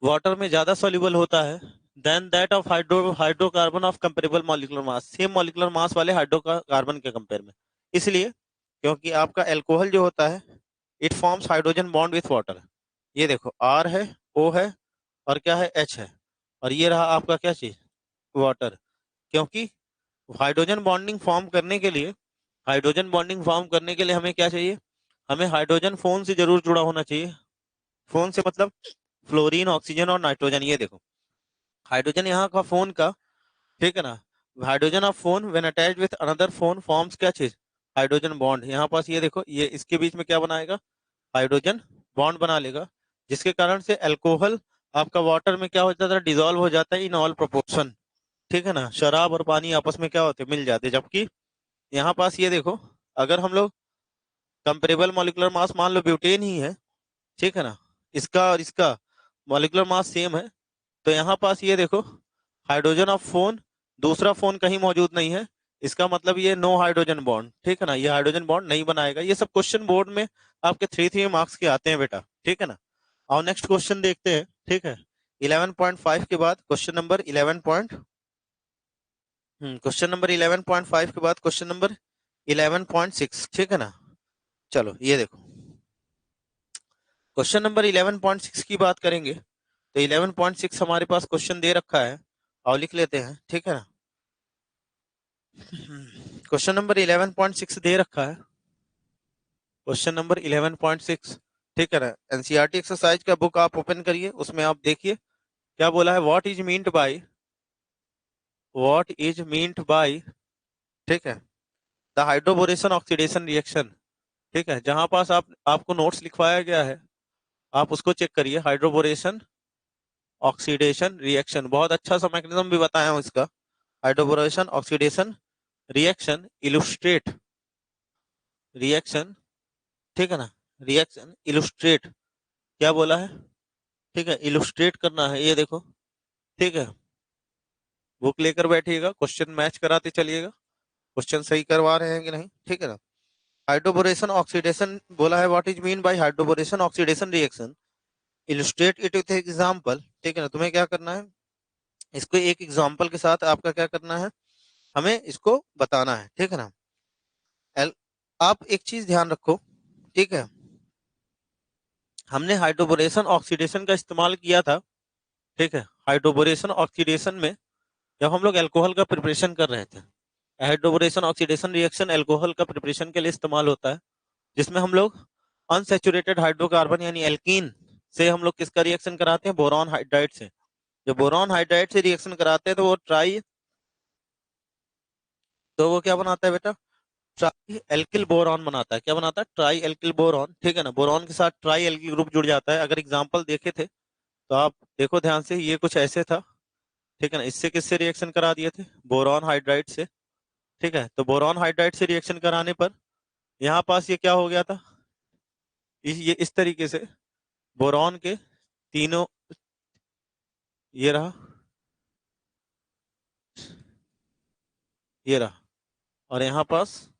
water में ज्यादा सॉल्युबल होता है than that of hydrocarbon of comparable molecular mass, same molecular mass वाले हाइड्रोकार्बन के कंपेयर में। इसलिए क्योंकि आपका अल्कोहल जो होता है, it forms hydrogen bond with water. ये देखो आर है, ओ है, और क्या है, एच है, और ये रहा आपका क्या चीज, वाटर। क्योंकि हाइड्रोजन बॉन्डिंग फॉर्म करने के लिए, हाइड्रोजन बॉन्डिंग फॉर्म करने के लिए हमें क्या चाहिए, हमें हाइड्रोजन फोन से जरूर जुड़ा होना चाहिए। फोन से मतलब फ्लोरीन, ऑक्सीजन और नाइट्रोजन। ये देखो हाइड्रोजन यहाँ का फोन का, ठीक है ना, hydrogen of phone when attached with another phone forms क्या चीज, हाइड्रोजन बॉन्ड। यहाँ पास ये देखो, ये इसके बीच में क्या बनाएगा, हाइड्रोजन बॉन्ड बना लेगा, जिसके कारण से अल्कोहल आपका वाटर में क्या हो जाता है, डिजोल्व हो जाता है इन ऑल प्रोपोर्शन, ठीक है ना। शराब और पानी आपस में क्या होते, मिल जाते। जबकि यहाँ पास ये देखो, अगर हम लोग कंपेरेबल मॉलिक्यूलर मास मान लो ब्यूटेन ही है, ठीक है ना, इसका और इसका मॉलिक्यूलर मास सेम है, तो यहाँ पास ये देखो हाइड्रोजन ऑफ फोन, दूसरा फोन कहीं मौजूद नहीं है, इसका मतलब ये नो हाइड्रोजन बॉन्ड, ठीक है ना, ये हाइड्रोजन बॉन्ड नहीं बनाएगा। ये सब क्वेश्चन बोर्ड में आपके 3 मार्क्स के आते हैं बेटा, ठीक है ना। और नेक्स्ट क्वेश्चन देखते हैं, ठीक है। 11.5 के बाद क्वेश्चन नंबर 11.5 के बाद क्वेश्चन नंबर 11.6, ठीक है ना। चलो ये देखो, क्वेश्चन नंबर 11.6 की बात करेंगे, तो 11.6 हमारे पास क्वेश्चन दे रखा है, और लिख लेते हैं, ठीक है ना। क्वेश्चन नंबर 11.6 दे रखा है, क्वेश्चन नंबर 11.6, ठीक है ना। एनसीईआरटी एक्सरसाइज का बुक आप ओपन करिए, उसमें आप देखिए क्या बोला है, व्हाट इज मीन्ट बाय, ठीक है, द हाइड्रोबोरेशन ऑक्सीडेशन रिएक्शन, ठीक है। जहां पास आपको नोट्स लिखवाया गया है, आप उसको चेक करिए। हाइड्रोबोरेशन ऑक्सीडेशन रिएक्शन, बहुत अच्छा सा मैकेनिज्म भी बताया हूँ इसका। Hydroboration oxidation reaction illustrate, reaction, ठीक है ना, रिएक्शन इलुस्ट्रेट, क्या बोला है, ठीक है, इलुस्ट्रेट करना है। ये देखो, ठीक है, बुक लेकर बैठिएगा, क्वेश्चन मैच कराते चलिएगा, क्वेश्चन सही करवा रहे हैं कि नहीं, ठीक है ना। हाइड्रोबोरेशन ऑक्सीडेशन बोला है, what is mean by hydroboration oxidation reaction, illustrate it with example, ठीक है ना। तुम्हें क्या करना है, इसको एक एग्जांपल के साथ आपका क्या करना है, हमें इसको बताना है, ठीक है ना। एल, आप एक चीज ध्यान रखो, ठीक है, हमने हाइड्रोबोरेशन ऑक्सीडेशन का इस्तेमाल किया था, ठीक है, हाइड्रोबोरेशन ऑक्सीडेशन में, जब हम लोग अल्कोहल का प्रिपरेशन कर रहे थे। हाइड्रोबोरेशन ऑक्सीडेशन रिएक्शन अल्कोहल का प्रिपरेशन के लिए इस्तेमाल होता है, जिसमें हम लोग अनसैचुरेटेड हाइड्रोकार्बन यानी एल्कीन से हम लोग किसका रिएक्शन कराते हैं, बोरॉन हाइड्राइड से। जब बोरॉन हाइड्राइड से रिएक्शन कराते हैं, तो वो क्या बनाता है बेटा, ट्राई एल्किल बोरॉन बनाता है। क्या बनाता है, ट्राई एल्किल बोरॉन, ठीक है ना। बोरॉन के साथ ट्राई एल्किल ग्रुप जुड़ जाता है। अगर एग्जांपल देखे थे तो आप देखो ध्यान से, ये कुछ ऐसे था, ठीक है ना। इससे किससे रिएक्शन करा दिए थे, बोरॉन हाइड्राइड से, ठीक है। तो बोरॉन हाइड्राइड से रिएक्शन कराने पर यहाँ पास ये क्या हो गया था, ये इस तरीके से बोरॉन के तीनों, ये रहा, ये रहा, और यहाँ पास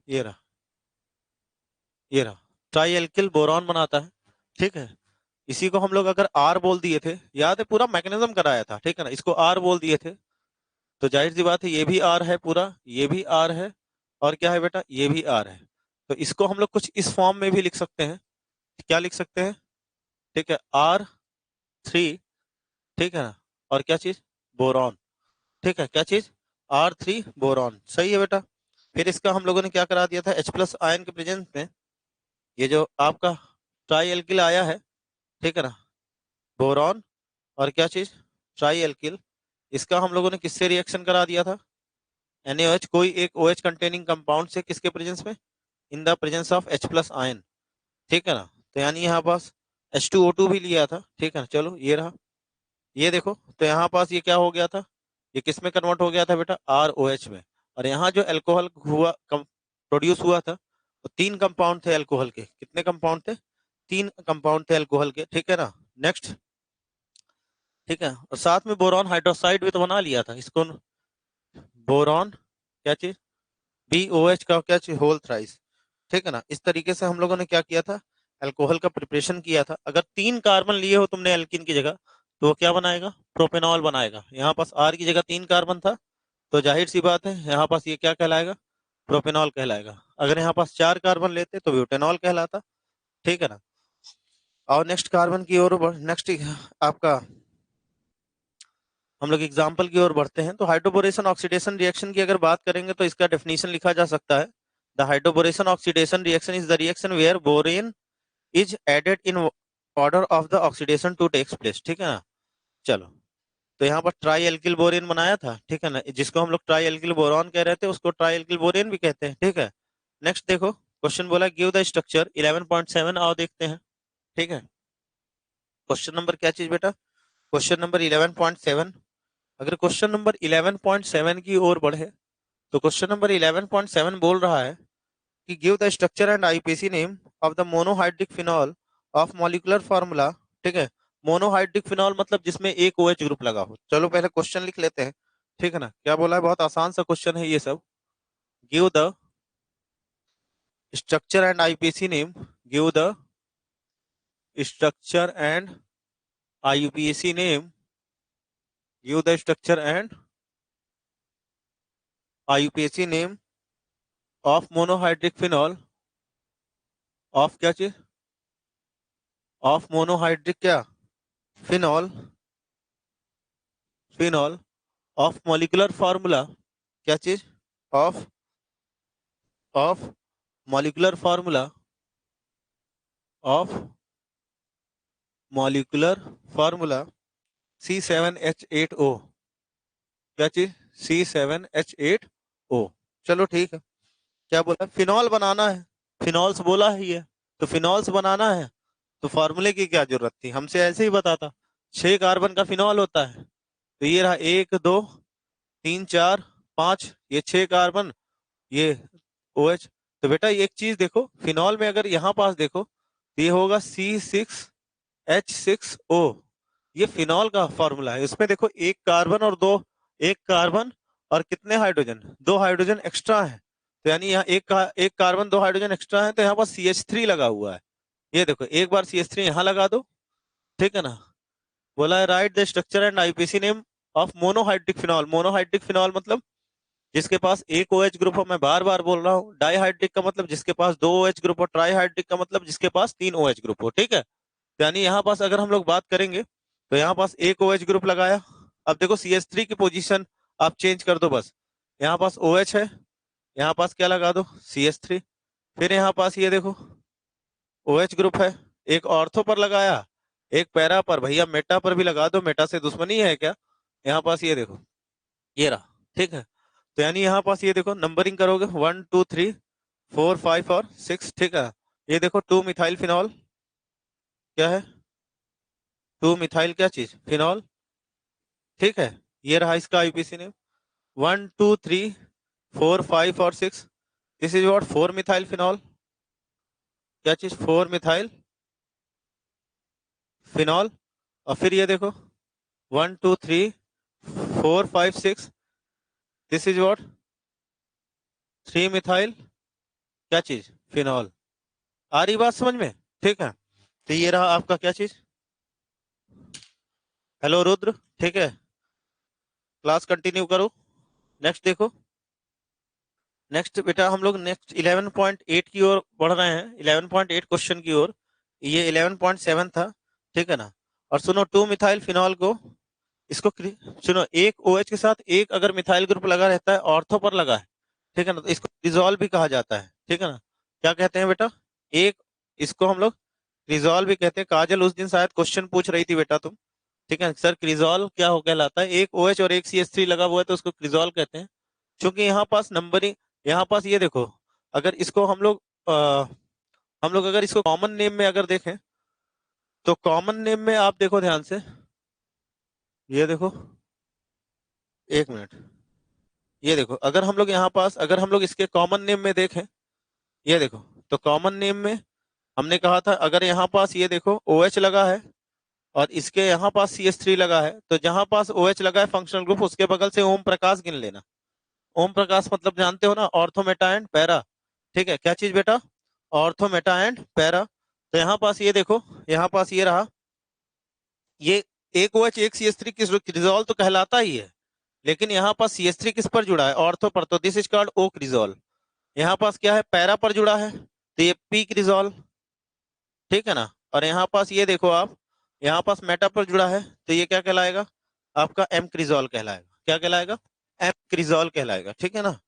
ये रहा, ये रहा, ट्राई एल्किल बोरॉन बनाता है, ठीक है। इसी को हम लोग अगर आर बोल दिए थे, याद है पूरा मैकेनिज्म कराया था, ठीक है ना। इसको आर बोल दिए थे, तो जाहिर सी बात है ये भी आर है पूरा, ये भी आर है, और क्या है बेटा, ये भी आर है। तो इसको हम लोग कुछ इस फॉर्म में भी लिख सकते हैं, क्या लिख सकते हैं, ठीक है, R3, ठीक है ना, और क्या चीज, बोरॉन, ठीक है, क्या चीज, R3 बोरॉन, सही है बेटा। फिर इसका हम लोगों ने क्या करा दिया था, H+ आयन के प्रेजेंस में ये जो आपका ट्राई एल्किल आया है, ठीक है ना, बोरॉन, और क्या चीज, ट्राई एल्किल, इसका हम लोगों ने किससे रिएक्शन करा दिया था, NaOH, कोई एक OH कंटेनिंग कंपाउंड से, किसके प्रेजेंस में, in the presence of H+ ion, ठीक है ना। तो यानी यहाँ पास H2O2 भी लिया था, ठीक है ना। चलो ये रहा, ये देखो, तो यहाँ पास ये क्या हो गया था, ये किस में कन्वर्ट हो गया था बेटा, ROH में। और यहाँ जो अल्कोहल हुआ प्रोड्यूस हुआ था, तो 3 कंपाउंड थे अल्कोहल के। कितने कंपाउंड थे? 3 कंपाउंड थे अल्कोहल के, ठीक है ना। नेक्स्ट, ठीक है, और साथ में बोरॉन हाइड्रोक्साइड भी तो बना लिया था इसको। बोरॉन क्या चीज, BOH का क्या चीज, होल थ्राइस, ठीक है ना। इस तरीके से हम लोगों ने क्या किया था, अल्कोहल का प्रिपरेशन किया था। अगर 3 कार्बन लिए हो तुमने एल्किन की जगह, तो वो क्या बनाएगा, प्रोपेनॉल बनाएगा। यहाँ पास R की जगह 3 कार्बन था, तो जाहिर सी बात है यहाँ पास ये क्या कहलाएगा, प्रोपेनॉल कहलाएगा। अगर यहाँ पास 4 कार्बन लेते तो ब्यूटेनॉल कहलाता, ठीक है ना। और नेक्स्ट कार्बन की ओर नेक्स्ट आपका हम लोग एग्जाम्पल की ओर बढ़ते हैं। तो हाइड्रोबोरेशन ऑक्सीडेशन रिएक्शन की अगर बात करेंगे तो इसका डेफिनेशन लिखा जा सकता है, the hydroboration oxidation reaction is the reaction where borane is added in order of the oxidation to takes place, ठीक है ना। चलो, तो यहाँ पर ट्राई एल्किल बोरेन बनाया था, ठीक है ना, जिसको हम लोग ट्राई एल्किल बोरॉन कह रहे थे, उसको ट्राई एल्किल बोरेन भी कहते हैं, ठीक है। नेक्स्ट देखो, क्वेश्चन बोला गिव द स्ट्रक्चर 11.7, आओ देखते हैं, ठीक है। क्वेश्चन नंबर क्या चीज बेटा, क्वेश्चन नंबर 11.7। अगर क्वेश्चन नंबर 11.7 की ओर बढ़े, तो क्वेश्चन नंबर 11.7 बोल रहा है कि give the structure and IUPAC name of the monohydric phenol of molecular formula, ठीक है। मोनोहाइड्रिक फिनॉल मतलब जिसमें एक OH ग्रुप लगा हो। चलो पहले क्वेश्चन लिख लेते हैं, ठीक है ना। क्या बोला है, बहुत आसान सा क्वेश्चन है ये सब। Give the structure and IUPAC name, give the structure and IUPAC name, give the structure and IUPAC name of monohydric phenol of क्या चीज, ऑफ मोनोहाइड्रिक क्या, phenol, phenol of molecular formula, क्या चीज, of of molecular formula, of molecular formula C7H8O, क्या चीज, C7H8O। चलो ठीक है, क्या बोला, फिनॉल बनाना है, फिनॉल्स बोला है ये, तो फिनॉल्स बनाना है, तो फार्मूले की क्या जरूरत थी, हमसे ऐसे ही बताता। 6 कार्बन का फिनॉल होता है, तो ये रहा 1 2 3 4 5, ये 6 कार्बन, ये OH। तो बेटा एक चीज देखो, फिनॉल में अगर यहाँ पास देखो, तो ये होगा C6H6O, ये फिनॉल का फॉर्मूला है। इसमें देखो एक कार्बन और दो, एक कार्बन और कितने हाइड्रोजन, 2 हाइड्रोजन एक्स्ट्रा है। तो यानी यहाँ एक कार्बन 2 हाइड्रोजन एक्स्ट्रा है, तो यहाँ पर CH3 लगा हुआ है। ये देखो एक बार CH3 यहाँ लगा दो, ठीक है ना। बोला है right the structure and IUPAC name of monohydric phenol. Monohydric phenol मतलब जिसके पास एक OH ग्रुप हो, मैं बार बार बोल रहा हूँ। डाईहाइड्रिक का मतलब जिसके पास 2 OH ग्रुप हो। ट्राईहाइड्रिक का मतलब जिसके पास 3 OH ग्रुप हो, ठीक है। तो यानी यहाँ पास अगर हम लोग बात करेंगे, तो यहाँ पास एक OH ग्रुप लगाया। अब देखो CH3 की पोजीशन आप चेंज कर दो बस, यहाँ पास OH है, यहाँ पास क्या लगा दो, CH3। फिर यहाँ पास ये देखो OH ग्रुप है, एक ऑर्थो पर लगाया, एक पैरा पर, भैया मेटा पर भी लगा दो, मेटा से दुश्मनी है क्या। यहाँ पास ये देखो, ये रहा, ठीक है। तो यानी यहाँ पास ये देखो नंबरिंग करोगे 1 2 3 4 5 और 6, ठीक है। ये देखो 2 मिथाइल फिनॉल, क्या है, 2 मिथाइल क्या चीज, फिनॉल, ठीक है। ये रहा इसका IUPAC नेम, 1 2 3 4 5 और 6, this is what 4 methyl phenol, क्या चीज, 4 मिथाइल फिनॉल। और फिर ये देखो 1 2 3 4 5 6, दिस इज व्हाट 3 मिथाइल क्या चीज, फिनॉल। आ रही बात समझ में, ठीक है। तो ये रहा आपका क्या चीज, हेलो रुद्र, ठीक है। क्लास कंटिन्यू करो। नेक्स्ट देखो, नेक्स्ट बेटा हम लोग नेक्स्ट 11.8 की ओर बढ़ रहे हैं, 11.8 क्वेश्चन की ओर। ये 11.7 था, ठीक है ना। और सुनो 2 मिथाइल फिनॉल को, इसको सुनो, एक OH के साथ एक अगर मिथाइल ग्रुप लगा रहता है, ऑर्थो पर लगा है, ठीक है ना, तो इसको रिजॉल्व भी कहा जाता है, ठीक है ना। क्या कहते हैं बेटा, एक, इसको हम लोग रिजॉल्व भी कहते हैं। काजल उस दिन शायद क्वेश्चन पूछ रही थी बेटा तुम, ठीक है सर क्रिजॉल क्या हो कहलाता है, एक OH और एक CH3 लगा हुआ है तो उसको क्रिजॉल कहते हैं। क्योंकि यहाँ पास नंबरिंग, यहाँ पास ये देखो, अगर इसको हम लोग अगर इसको कॉमन नेम में अगर देखें, तो कॉमन नेम में आप देखो ध्यान से, ये देखो, एक मिनट, ये देखो, अगर हम लोग यहाँ पास, अगर हम लोग इसके कॉमन नेम में देखें, ये देखो, तो कॉमन नेम में हमने कहा था अगर यहाँ पास ये देखो OH लगा है और इसके यहाँ पास CH3 लगा है, तो जहां पास OH लगा है फंक्शनल ग्रुप, उसके बगल से ओम प्रकाश गिन लेना। ओम प्रकाश मतलब जानते हो ना, ऑर्थो मेटा एंड पैरा। ठीक है, क्या चीज बेटा? Ortho Meta and para. तो यहाँ पास ये देखो, यहाँ पास ये रहा, ये एक OH एक CH3 किस क्रिजोल तो कहलाता ही है, लेकिन यहाँ पास CH3 किस पर जुड़ा है? ऑर्थो पर, तो दिस इज कॉल्ड ओ क्रिजोल। यहाँ पास क्या है? पैरा पर जुड़ा है, तो ये पी क्रिजोल। ठीक है ना? और यहाँ पास ये देखो आप, यहाँ पास मेटा पर जुड़ा है, तो ये क्या कहलाएगा? आपका एम क्रिजोल कहलाएगा। क्या कहलाएगा? एम क्रिजोल कहलाएगा। ठीक है ना?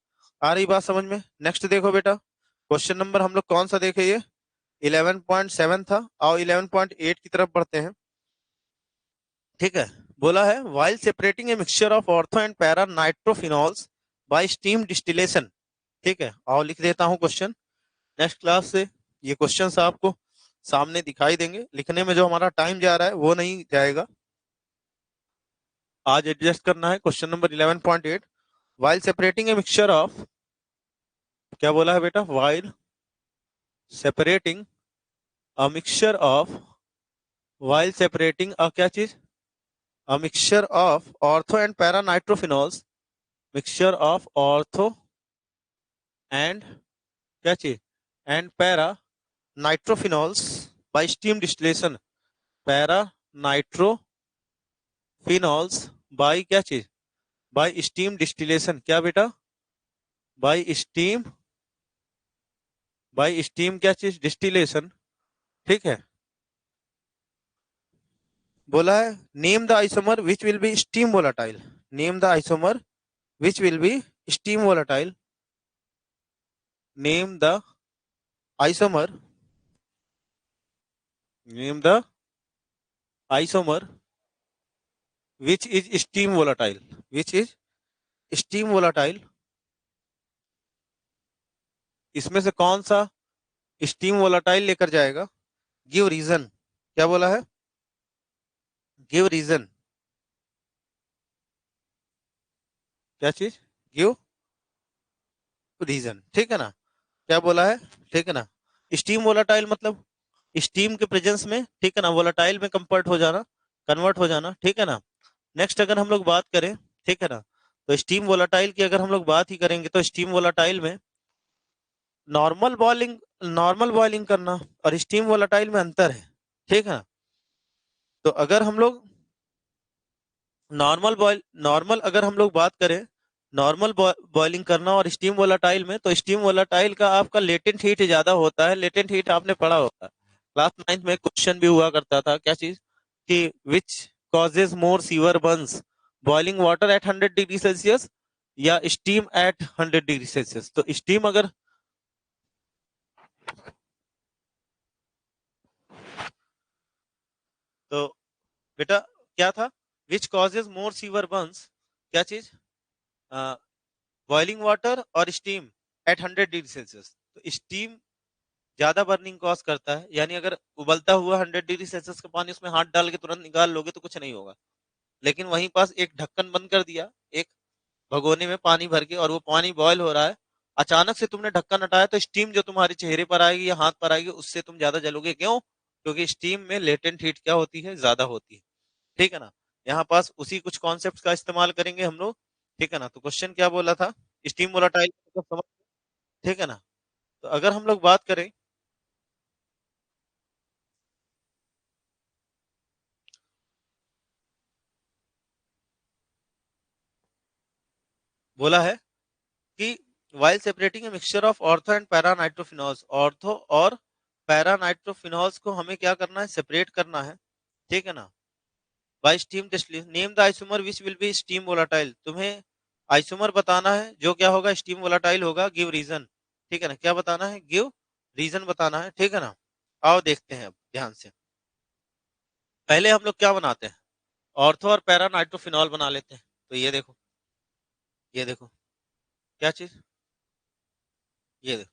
आ रही बात समझ में? नेक्स्ट देखो बेटा, क्वेश्चन नंबर हम लोग कौन सा देखे? ये 11.7 था। आओ 11.8 की तरफ बढ़ते हैं। ठीक है, बोला है while separating a mixture of ortho and para nitrophenols by steam distillation। ठीक है, आओ लिख देता हूं क्वेश्चन। नेक्स्ट क्लास से ये क्वेश्चंस आपको सामने दिखाई देंगे, लिखने में जो हमारा टाइम जा रहा है वो नहीं जाएगा, आज एडजस्ट करना है। Question number 11.8, while separating a mixture of, क्या बोला है बेटा? while separating a mixture of, while separating a क्या चीज? a mixture of ortho and para nitrophenols, mixture of ortho and क्या चीज? and para nitrophenols by steam distillation, para nitrophenols by क्या चीज? by steam distillation। क्या बेटा? by steam, by steam क्या चीज? distillation। ठीक है, बोला है name the isomer which will be steam volatile, name the isomer which will be steam volatile, name the isomer, name the isomer which is steam volatile, which is steam volatile। इसमें से कौन सा steam volatile लेकर जाएगा? Give reason. क्या बोला है? Give reason. क्या चीज? Give reason. ठीक है ना? क्या बोला है? ठीक है ना? स्टीम वोलाटाइल मतलब स्टीम के प्रेजेंस में, ठीक है ना, वोलाटाइल में कंपर्ट हो जाना, कन्वर्ट हो जाना। ठीक है ना? नेक्स्ट अगर हम लोग बात करें, ठीक है ना, तो स्टीम वोलाटाइल की अगर हम लोग बात ही करेंगे, तो स्टीम वोलाटाइल में नॉर्मल बॉइलिंग, नॉर्मल बॉइलिंग करना और स्टीम वोलाटाइल में अंतर है। ठीक है ना? तो अगर हम लोग नॉर्मल अगर हम लोग बात करें, नॉर्मल बॉइलिंग करना और स्टीम वोलाटाइल में, तो स्टीम वोलाटाइल का आपका लेटेंट हीट ज्यादा होता है। लेटेंट हीट आपने पढ़ा होगा, क्लास 9 में क्वेश्चन भी हुआ करता था। क्या चीज? कि which causes more sewer Burns, boiling water at 100 degree Celsius या स्टीम एट 100 डिग्री सेल्सियस? तो स्टीम अगर, तो बेटा क्या था? Which causes more sewer Burns, क्या चीज? बॉइलिंग वाटर और स्टीम एट 100 डिग्री सेल्सियस। तो स्टीम ज्यादा बर्निंग कॉज करता है, यानी अगर उबलता हुआ 100 डिग्री सेल्सियस का पानी उसमें हाथ डाल के तुरंत निकाल लोगे तो कुछ नहीं होगा, लेकिन वहीं पास एक ढक्कन बंद कर दिया, एक भगोने में पानी भर के, और वो पानी बॉयल हो रहा है, अचानक से तुमने ढक्कन हटाया, तो स्टीम जो तुम्हारे चेहरे पर आएगी या हाथ पर आएगी, उससे तुम ज्यादा जलोगे। क्यों? क्योंकि स्टीम में लेटेंट हीट क्या होती है? ज्यादा होती है। ठीक है ना? यहाँ पास उसी कुछ कॉन्सेप्ट का इस्तेमाल करेंगे हम लोग। ठीक है ना? तो क्वेश्चन क्या बोला था? स्टीम वोलाटाइल समझ। ठीक है ना? तो अगर हम लोग बात करें, बोला है कि while separating a mixture of ortho and para nitrophenols, ortho और पैरा नाइट्रोफिनॉल्स को हमें क्या करना है? सेपरेट करना है। ठीक है ना? By steam distillation, name the isomer which will be steam volatile, तुम्हें आइसोमर बताना है जो क्या होगा? स्टीम वोलाटाइल होगा। Give reason. ठीक है ना? क्या बताना है? गिव रीजन बताना है। ठीक है ना? आओ देखते हैं अब ध्यान से। पहले हम लोग क्या बनाते हैं? ऑर्थो और पैरा नाइट्रोफिनॉल बना लेते हैं। तो ये देखो, ये देखो, क्या चीज? ये देखो,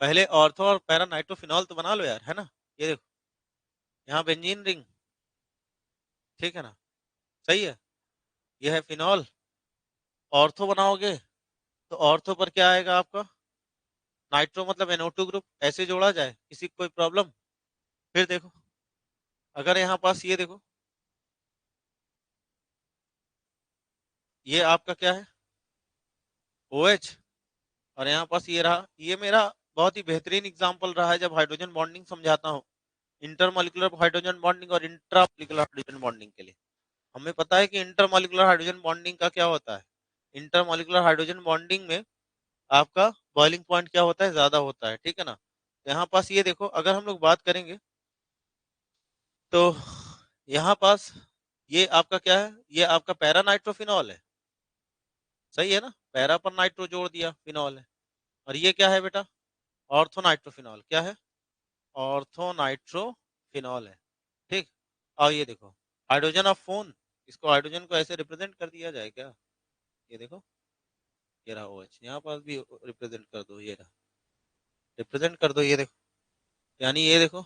पहले ऑर्थो और पैरा नाइट्रोफिनॉल तो बना लो यार, है ना? ये देखो, यहाँ बेंजीन रिंग। ठीक है ना? सही है, ये है फिनॉल। ऑर्थो बनाओगे तो ऑर्थो पर क्या आएगा आपका, नाइट्रो मतलब NO2 ग्रुप, ऐसे जोड़ा जाए, किसी को कोई प्रॉब्लम? फिर देखो, अगर यहाँ पास ये देखो, ये आपका क्या है, OH, और यहाँ पास ये रहा, ये मेरा बहुत ही बेहतरीन एग्जाम्पल रहा है जब हाइड्रोजन बॉन्डिंग समझाता हूँ, इंटरमॉलिक्यूलर हाइड्रोजन बॉन्डिंग और इंट्रामॉलिक्यूलर हाइड्रोजन बॉन्डिंग के लिए। हमें पता है कि इंटरमॉलिक्यूलर हाइड्रोजन बॉन्डिंग का क्या होता है, इंटरमॉलिक्यूलर हाइड्रोजन बॉन्डिंग में आपका बॉइलिंग पॉइंट क्या होता है, ज्यादा होता है, ठीक है ना। तो यहाँ पास ये देखो, अगर हम लोग बात करेंगे तो यहाँ पास ये आपका क्या है, ये आपका पैरा नाइट्रोफिनॉल है, सही है ना, पैरा पर नाइट्रो जोड़ दिया, फिनॉल है। और ये क्या है बेटा, ऑर्थो नाइट्रोफिनॉल, क्या है, ऑर्थो नाइट्रोफिनॉल है, ठीक। और ये देखो हाइड्रोजन ऑफ फोन, इसको हाइड्रोजन को ऐसे रिप्रेजेंट कर दिया जाए क्या, ये देखो, ये रहा OH, यहाँ पास भी रिप्रेजेंट कर दो, ये रहा, रिप्रेजेंट कर दो, ये देखो, यानी ये देखो,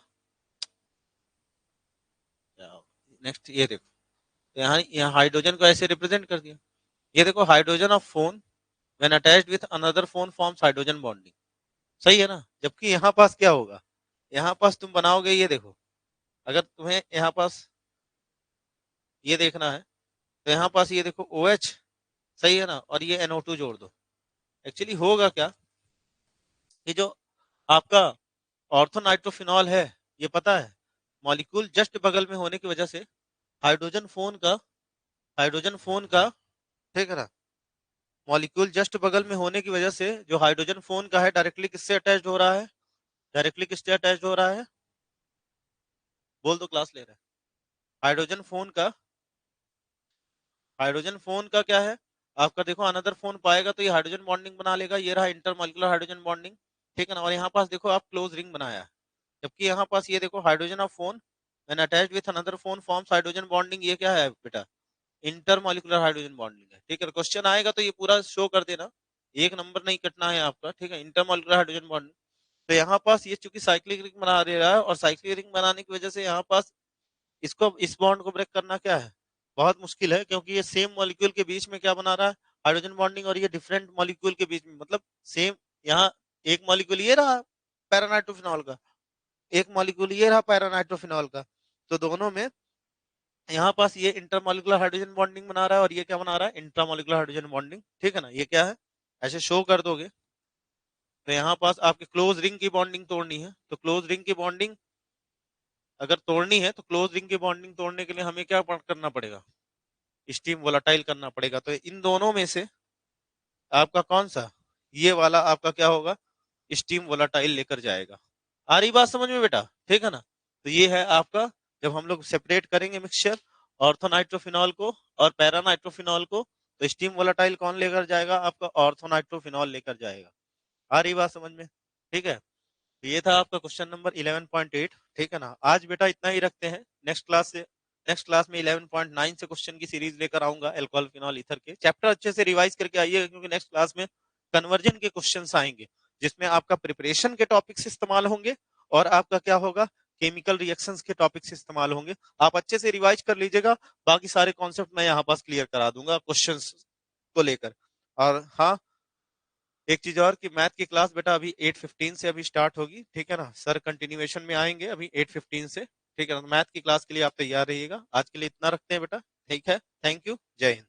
नेक्स्ट ये देखो, यहाँ हाइड्रोजन को ऐसे रिप्रेजेंट कर दिया, ये देखो hydrogen of phone when attached with another phone forms hydrogen bonding, सही है ना। जबकि यहाँ पास क्या होगा, यहाँ पास तुम बनाओगे, ये देखो, अगर तुम्हें यहाँ पास ये देखना है तो यहाँ पास ये देखो OH, सही है ना, और ये NO2 जोड़ दो। एक्चुअली होगा क्या, कि जो आपका ऑर्थोनाइट्रोफिनॉल है, ये पता है मॉलिक्यूल जस्ट बगल में होने की वजह से हाइड्रोजन फोन का, हाइड्रोजन फोन का, ठीक है ना, मॉलिक्यूल जस्ट बगल में होने की वजह से जो हाइड्रोजन फोन का है डायरेक्टली किससे अटैच्ड हो रहा है, डायरेक्टली किससे अटैच्ड हो रहा है, बोल दो, क्लास ले रहा है, हाइड्रोजन फोन का, हाइड्रोजन फोन का क्या है आपका, देखो अनदर फोन पाएगा तो ये हाइड्रोजन बॉन्डिंग बना लेगा, ये रहा इंटरमॉलिक्यूलर हाइड्रोजन बॉन्डिंग, ठीक है ना। और यहाँ पास देखो आप क्लोज रिंग बनाया है, जबकि यहाँ पास ये देखो hydrogen of phone when attached with another phone forms hydrogen bonding, ये क्या है बेटा, इंटरमॉलिक्यूलर हाइड्रोजन बॉन्डिंग है, ठीक है। क्वेश्चन आएगा तो ये पूरा शो कर देना, एक नंबर नहीं कटना है आपका, ठीक है, इंटरमॉलिक्यूलर हाइड्रोजन बॉन्डिंग। तो यहाँ पास ये चूंकि साइक्लिक रिंग बना दे रहा है, और साइक्लिक रिंग बनाने की वजह से यहाँ पास इसको, इस बॉन्ड को ब्रेक करना क्या है, बहुत मुश्किल है, क्योंकि ये सेम मॉलिक्यूल के बीच में क्या बना रहा है, हाइड्रोजन बॉन्डिंग, और ये डिफरेंट मॉलिक्यूल के बीच में, मतलब सेम, यहाँ एक मॉलिक्यूल ये रहा पैरानाइट्रोफिनॉल का, एक मॉलिक्यूल ये रहा पैरानाइट्रोफिनॉल का, तो दोनों में यहाँ पास ये इंटरमॉलिक्यूलर हाइड्रोजन बॉन्डिंग बना रहा है, और ये क्या बना रहा है, इंट्रामॉलिक्यूलर हाइड्रोजन बॉन्डिंग, ठीक है ना। ये क्या है, ऐसे शो कर दोगे तो यहाँ पास आपके क्लोज रिंग की बॉन्डिंग तोड़नी है, तो क्लोज रिंग की बॉन्डिंग अगर तोड़नी है तो क्लोज रिंग की बॉन्डिंग तोड़ने के लिए हमें क्या करना पड़ेगा, स्टीम वोलाटाइल करना पड़ेगा। तो इन दोनों में से आपका कौन सा, ये वाला आपका क्या होगा, स्टीम वोलाटाइल लेकर जाएगा। आ रही बात समझ में बेटा, ठीक है ना। तो ये है आपका, जब हम लोग सेपरेट करेंगे मिक्सचर ऑर्थोनाइट्रोफिनॉल को और पैरानाइट्रोफिनॉल को, तो स्टीम वोलाटाइल कौन लेकर जाएगा, आपका ऑर्थोनाइट्रोफिनॉल लेकर जाएगा। आ रही बात समझ में, ठीक है। तो ये था आपका क्वेश्चन नंबर 11.8, ठीक है ना। आज बेटा इतना ही रखते हैं, नेक्स्ट क्लास में 11.9 से क्वेश्चन की सीरीज लेकर आऊंगा, अल्कोहल फिनॉल ईथर के। चैप्टर अच्छे से रिवाइज करके आइएगा, क्योंकि नेक्स्ट क्लास में कन्वर्जन के क्वेश्चंस आएंगे, जिसमें आपका प्रिपरेशन के टॉपिक्स इस्तेमाल होंगे, और आपका क्या होगा, केमिकल रिएक्शंस के टॉपिक्स इस्तेमाल होंगे। आप अच्छे से रिवाइज कर लीजिएगा, बाकी सारे कॉन्सेप्ट मैं यहाँ पास क्लियर करा दूंगा क्वेश्चंस को लेकर। और हाँ, एक चीज और, कि मैथ की क्लास बेटा अभी 8:15 से अभी स्टार्ट होगी, ठीक है ना। सर कंटिन्यूएशन में आएंगे अभी 8:15 से, ठीक है ना। मैथ की क्लास के लिए आप तैयार रहिएगा। आज के लिए इतना रखते हैं बेटा, ठीक है, थैंक यू, जय हिंद।